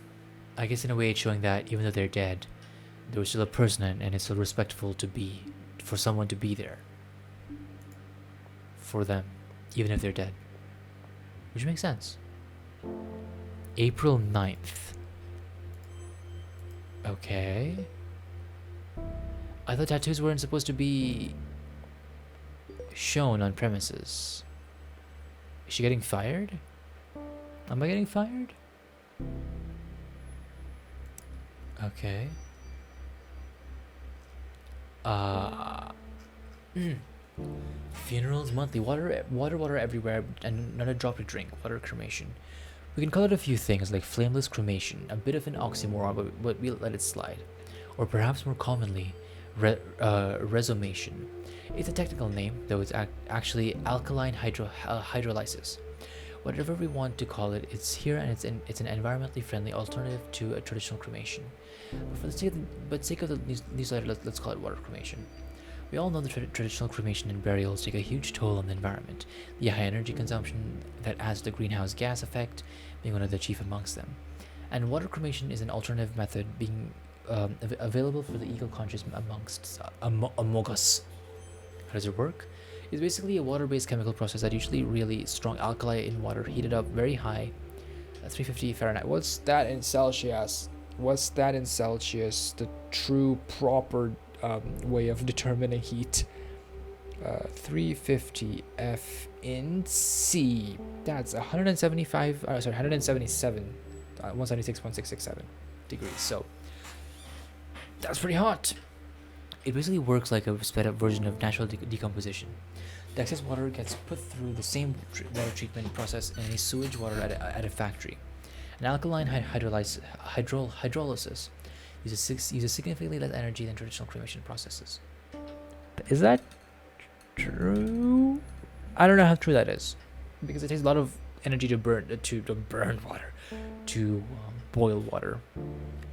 Speaker 1: I guess in a way it's showing that even though they're dead, there was still a person, and it's still respectful to be for someone to be there for them, even if they're dead. Which makes sense. April 9th. Okay. I thought tattoos weren't supposed to be shown on premises. Is she getting fired? Am I getting fired? Okay. Funerals monthly. Water everywhere, and not a drop to drink. Water cremation. We can call it a few things like flameless cremation, a bit of an oxymoron, but we'll let it slide. Or perhaps more commonly, resomation. It's a technical name, though it's actually alkaline hydrolysis. Whatever we want to call it, it's here, and it's an environmentally friendly alternative to a traditional cremation. But for the sake of the newsletter, let's call it water cremation. We all know the traditional cremation and burials take a huge toll on the environment, the high energy consumption that adds to the greenhouse gas effect being one of the chief amongst them. And water cremation is an alternative method being available for the eco-conscious among us. How does it work? It's basically a water-based chemical process that usually really strong alkali in water heated up very high, 350 Fahrenheit. What's that in Celsius? The true proper way of determining heat. 350 F in C. That's 177, 176.667 degrees. So that's pretty hot. It basically works like a sped up version of natural decomposition. The excess water gets put through the same water treatment process in a sewage water at a factory. An alkaline hydrolysis uses significantly less energy than traditional cremation processes. Is that true? I don't know how true that is, because it takes a lot of energy to burn water, to boil water.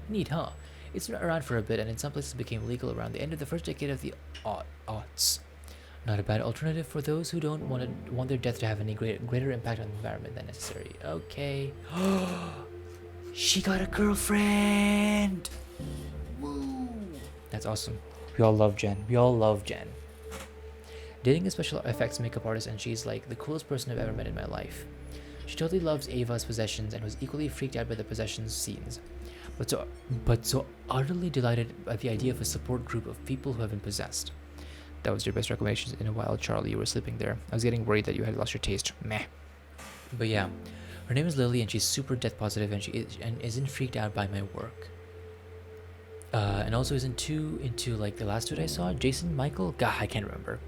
Speaker 1: Neat, huh? It's been around for a bit, and in some places became legal around the end of the first decade of the aughts. Not a bad alternative for those who don't want their death to have any greater impact on the environment than necessary. Okay. She got a girlfriend! Woo! That's awesome. We all love Jen. Dating a special effects makeup artist, and she's like the coolest person I've ever met in my life. She totally loves Ava's possessions and was equally freaked out by the possessions scenes. But so utterly delighted by the idea of a support group of people who have been possessed. That was your best recommendation in a while, Charlie. You were sleeping there. I was getting worried that you had lost your taste. Meh. But yeah, her name is Lily, and she's super death positive, and she isn't freaked out by my work. And also isn't into like the last dude I saw, Jason, Michael. God, I can't remember.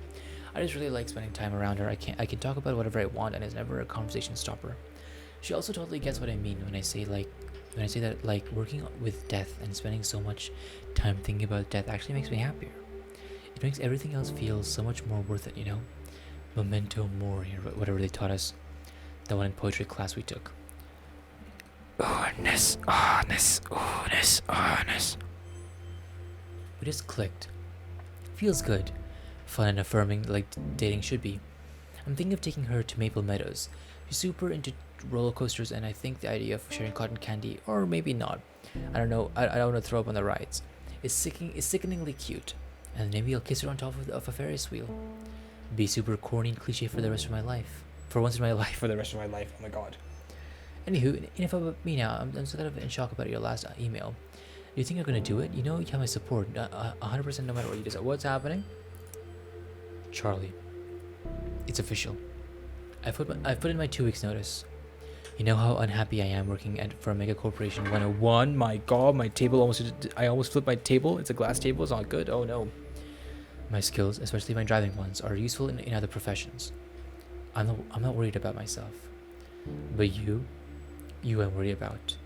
Speaker 1: I just really like spending time around her. I can talk about whatever I want, and it's never a conversation stopper. She also totally gets what I mean when I say that like working with death and spending so much time thinking about death actually makes me happier. It makes everything else feel so much more worth it, you know? Memento mori, or whatever they taught us. That one in poetry class we took. Honest. We just clicked. Feels good. Fun and affirming, like dating should be. I'm thinking of taking her to Maple Meadows. She's super into roller coasters, and I think the idea of sharing cotton candy, or maybe not, I don't know, I don't want to throw up on the rides, is sickeningly cute. And maybe I'll kiss her on top of a Ferris wheel. Be super corny and cliche for the rest of my life. For once in my life, for the rest of my life. Oh my god. Anywho, enough about me now. I'm still kind of in shock about your last email. Do you think you're gonna do it? You know you have my support, 100% no matter what you decide. What's happening? Charlie, it's official. I've put in my 2 weeks notice. You know how unhappy I am working for a mega corporation 101. My god, I almost flipped my table. It's a glass table. It's not good. Oh no. My skills, especially my driving ones, are useful in other professions. I'm not worried about myself. But you I'm worried about.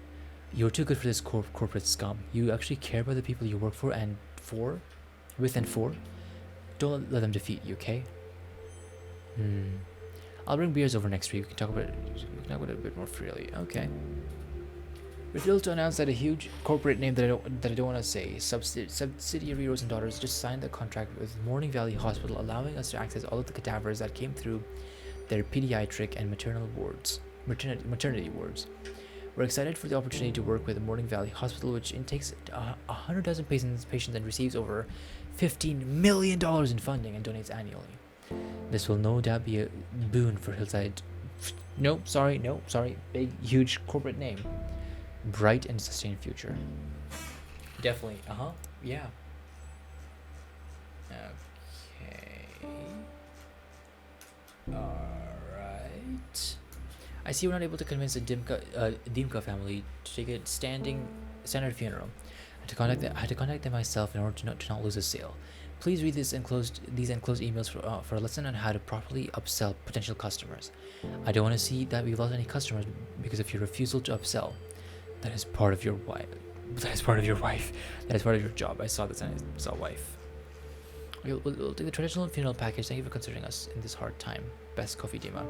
Speaker 1: You're too good for this corporate scum. You actually care about the people you work for and for, with and for. Don't let them defeat you, okay? I'll bring beers over next week. We can talk about it a bit more freely. Okay. We're thrilled to announce that a huge corporate name that I don't want to say, subsidiary Rose and Daughters, just signed a contract with Morning Valley Hospital, allowing us to access all of the cadavers that came through their pediatric and maternity wards. We're excited for the opportunity to work with the Morning Valley Hospital, which intakes 100,000 patients and receives over $15 million in funding and donates annually. This will no doubt be a boon for Hillside. No, sorry. Big, huge corporate name. Bright and sustained future. Definitely. Yeah. Okay. Alright. I see we're not able to convince the Dimka family to take a standard funeral. I had to contact them myself in order to not lose a sale. Please read these enclosed emails for a lesson on how to properly upsell potential customers. I don't want to see that we've lost any customers because of your refusal to upsell. That is part of your wife. That is part of your job. I saw this and I saw wife. We'll take the traditional funeral package. Thank you for considering us in this hard time. Best, Kofi Dima.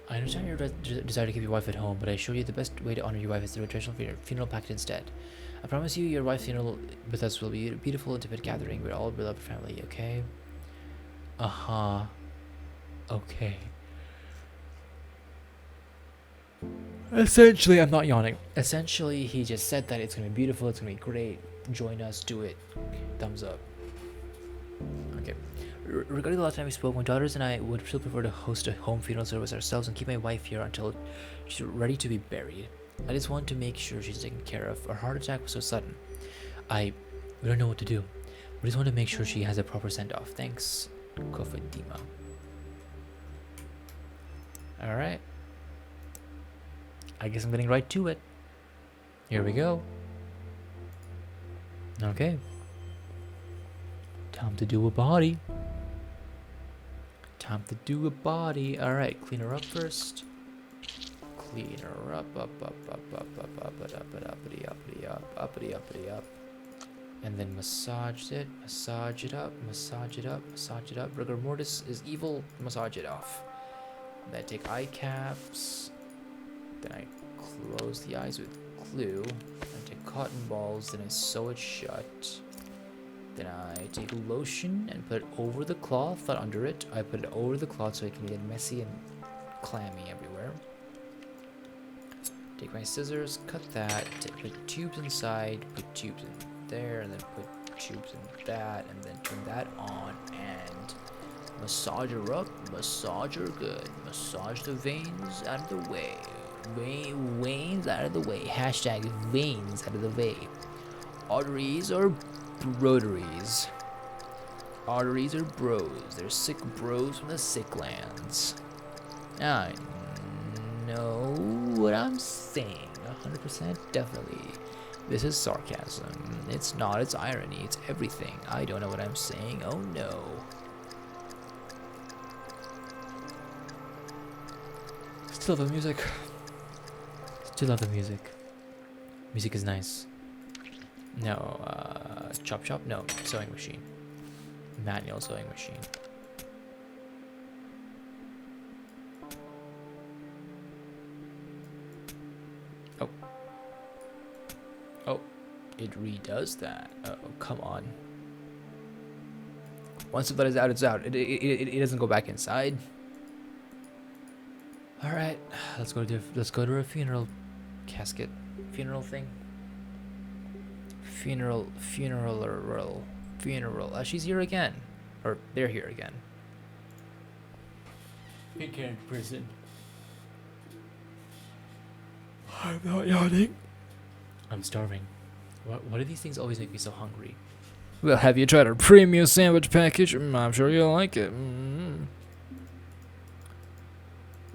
Speaker 1: I understand your desire to keep your wife at home, but I assure you the best way to honor your wife is through a traditional funeral package instead. I promise you your wife's funeral with us will be a beautiful, intimate gathering. We're all a beloved family, okay? Okay. Essentially, I'm not yawning. Essentially, he just said that it's going to be beautiful, it's going to be great. Join us, do it. Thumbs up. Okay. Regarding the last time we spoke, my daughters and I would still prefer to host a home funeral service ourselves and keep my wife here until she's ready to be buried. I just want to make sure she's taken care of. Her heart attack was so sudden. We don't know what to do. We just want to make sure she has a proper send-off. Thanks, Kofadima. Alright. I guess I'm getting right to it. Here we go. Okay. Time to do a body. Alright, clean her up first. Clean her up. And then massage it up. Rigor mortis is evil, massage it off. Then I take eye caps. Then I close the eyes with glue. I take cotton balls, then I sew it shut. Then I take lotion and put it over the cloth, not under it. I put it over the cloth so it can get messy and clammy everywhere. Take my scissors, cut that, put tubes inside, put tubes in there, and then put tubes in that, and then turn that on, and massage her up, massage her good, massage the veins out of the way, veins out of the way, hashtag veins out of the way. Arteries or broderies. Arteries are bros. They're sick bros from the sick lands. I know what I'm saying. 100% definitely. This is sarcasm. It's not, it's irony. It's everything. I don't know what I'm saying. Oh no. Still love the music. Music is nice. No, chop. No, sewing machine. Manual sewing machine. Oh, it redoes that. Oh, come on. Once the blood is out, it's out. It doesn't go back inside. All right, let's go to a funeral casket, funeral thing. Funeral. She's here again, or they're here again. Big Karen prison. I'm not yawning. I'm starving. Why do these things always make me so hungry?
Speaker 2: Well, have you tried our premium sandwich package? I'm sure you'll like it.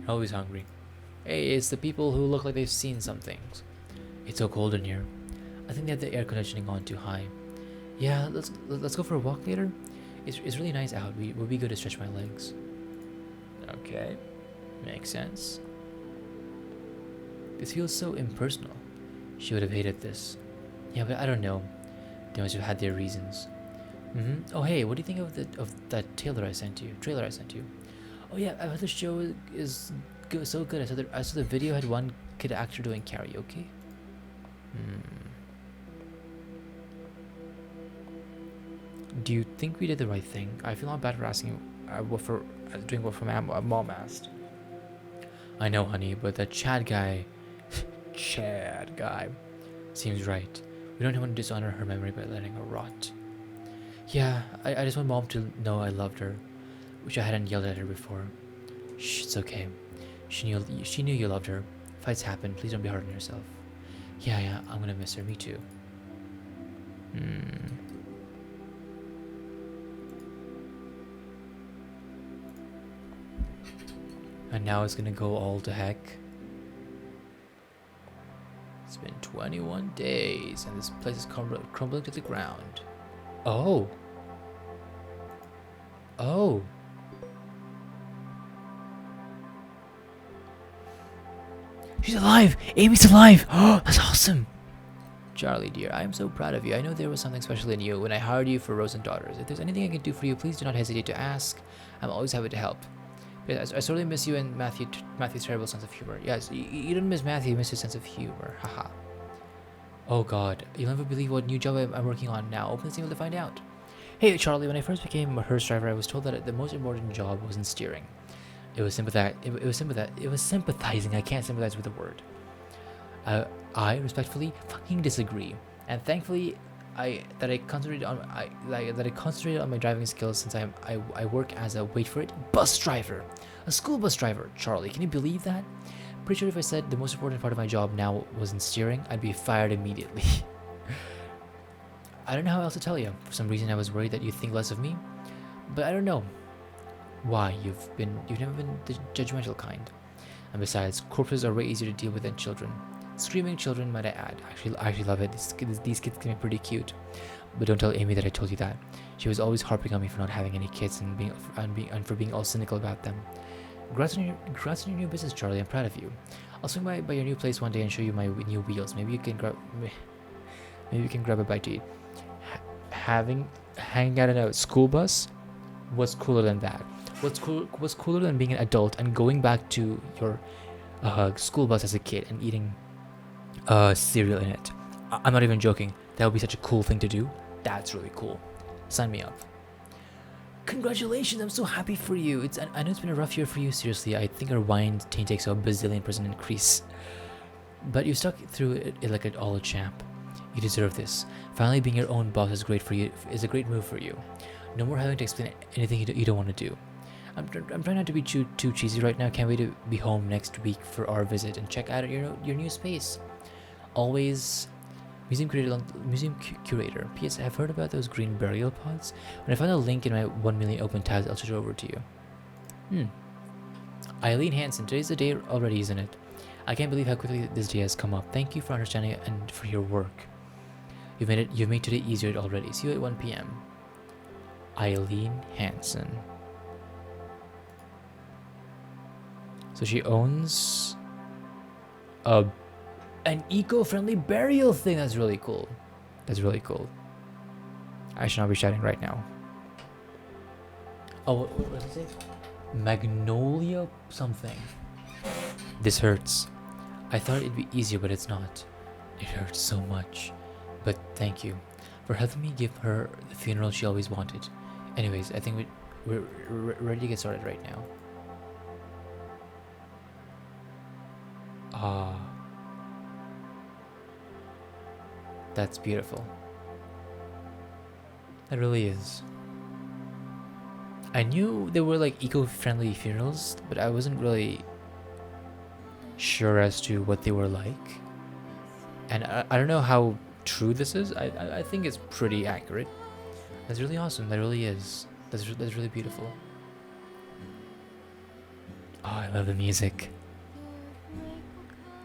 Speaker 1: Always hungry. Hey, it's the people who look like they've seen some things. It's so cold in here. I think they have the air conditioning on too high. Yeah, let's go for a walk later. It's really nice out. It would be good to stretch my legs. Okay, makes sense. This feels so impersonal. She would have hated this. Yeah, but I don't know. They must have had their reasons. Oh hey, what do you think of that trailer I sent you? Oh yeah, I heard the show is good, so good. I saw the video had one kid actor doing karaoke. Do you think we did the right thing? I feel not bad for asking doing what mom asked. I know, honey, but that Chad guy, seems right. We don't want to dishonor her memory by letting her rot. Yeah, I just want mom to know I loved her, which I hadn't yelled at her before. Shh, it's okay. She knew you loved her. Fights happen. Please don't be hard on yourself. Yeah, I'm gonna miss her. Me too. And now it's gonna go all to heck. It's been 21 days and this place is crumbling to the ground. Oh. She's alive! Amy's alive! Oh, that's awesome! Charlie, dear, I am so proud of you. I know there was something special in you when I hired you for Rose and Daughters. If there's anything I can do for you, please do not hesitate to ask. I'm always happy to help. But I sorely miss you and Matthew's terrible sense of humor. Yes, you don't miss Matthew, you miss his sense of humor. Haha. Oh god, you'll never believe what new job I'm working on now. Open this email to find out. Hey Charlie, when I first became a hearse driver, I was told that the most important job wasn't steering. It was sympathizing. I can't sympathize with the word. I respectfully fucking disagree. And thankfully, I concentrated on my driving skills since I work as a, wait for it, bus driver, a school bus driver. Charlie, can you believe that? Pretty sure if I said the most important part of my job now wasn't steering, I'd be fired immediately. I don't know how else to tell you. For some reason, I was worried that you'd think less of me, but I don't know why. You've never been the judgmental kind. And besides, corpses are way easier to deal with than children. Screaming children, might I add. I actually love it. These kids can be pretty cute. But don't tell Amy that I told you that. She was always harping on me for not having any kids and for being all cynical about them. Congrats on your new business, Charlie. I'm proud of you. I'll swing by your new place one day and show you my new wheels. Maybe you can grab a bite to eat. Hanging out in a school bus? What's cooler than that? What's cooler than being an adult and going back to your school bus as a kid and eating cereal in it? I'm not even joking. That would be such a cool thing to do. That's really cool. Sign me up. Congratulations, I'm so happy for you. I know it's been a rough year for you, seriously. I think our wine takes a bazillion% increase. But you stuck through it like all a champ. You deserve this. Finally being your own boss is great for you. Is a great move for you. No more having to explain anything you don't want to do. I'm trying not to be too cheesy right now. Can't wait to be home next week for our visit and check out your new space. Always, museum curator. P.S. I've heard about those green burial pods. When I find a link in my 1 million open tabs, I'll switch it over to you. Eileen Hansen. Today's the day already, isn't it? I can't believe how quickly this day has come up. Thank you for understanding it and for your work. You've made today easier already. See you at 1 p.m. Eileen Hansen. So she owns an eco-friendly burial thing. That's really cool. I should not be shouting right now. Oh, what did it say? Magnolia something. This hurts. I thought it'd be easier, but it's not. It hurts so much. But thank you for helping me give her the funeral she always wanted. Anyways, I think we're ready to get started right now. That's beautiful. That really is. I knew there were like eco-friendly funerals, but I wasn't really sure as to what they were like. And I don't know how true this is. I think it's pretty accurate. That's really awesome. That really is. That's really beautiful. Oh, I love the music.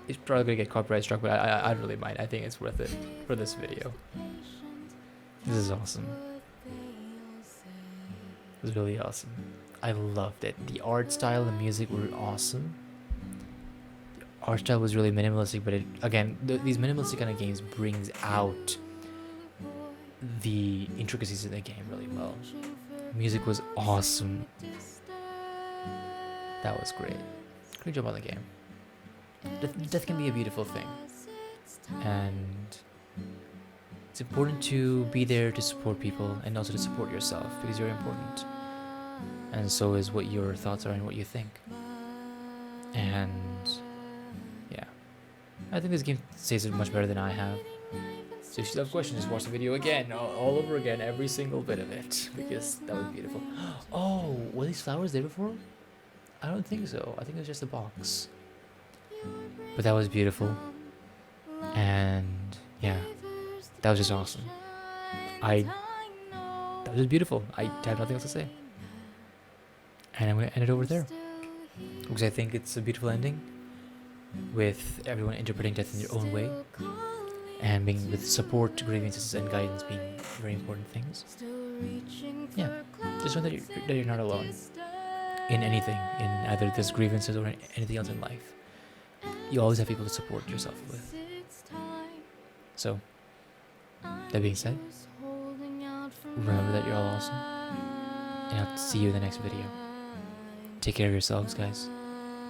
Speaker 1: It's probably gonna get copyright struck, but I don't really mind. I think it's worth it for this video. This is awesome. This is really awesome. I loved it. The art style and music were awesome. art style was really minimalistic, but it again, these minimalistic kind of games brings out the intricacies of the game really well. Music was awesome. That was great. Great job on the game. Death can be a beautiful thing, and it's important to be there to support people and also to support yourself because you're important, and so is what your thoughts are and what you think. And yeah, I think this game says it much better than I have. So if you still have questions, just watch the video again, all over again, every single bit of it, because that was beautiful. Oh, were these flowers there before? I don't think so. I think it was just a box. But that was beautiful. And yeah, that was just awesome. That was just beautiful. I have nothing else to say. And I'm going to end it over there. Because I think it's a beautiful ending, with everyone interpreting death in their own way, and being with support, grievances, and guidance being very important things. Yeah, just know that you're not alone in anything, in either this grievances or anything else in life. You always have people to support yourself with. So, that being said, remember that you're all awesome, and I'll see you in the next video. Take care of yourselves, guys,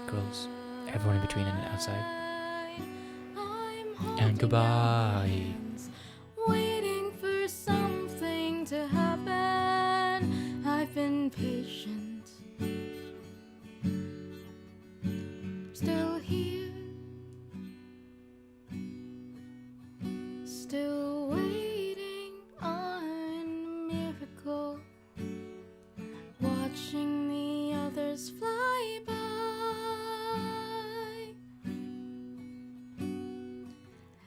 Speaker 1: girls, everyone in between and outside. And goodbye.
Speaker 3: Waiting for something to happen. I've been patient. Still here. Still waiting on a miracle. Watching the others fly by.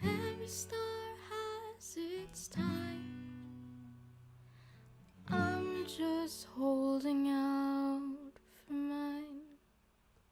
Speaker 3: Every star has its time. I'm just holding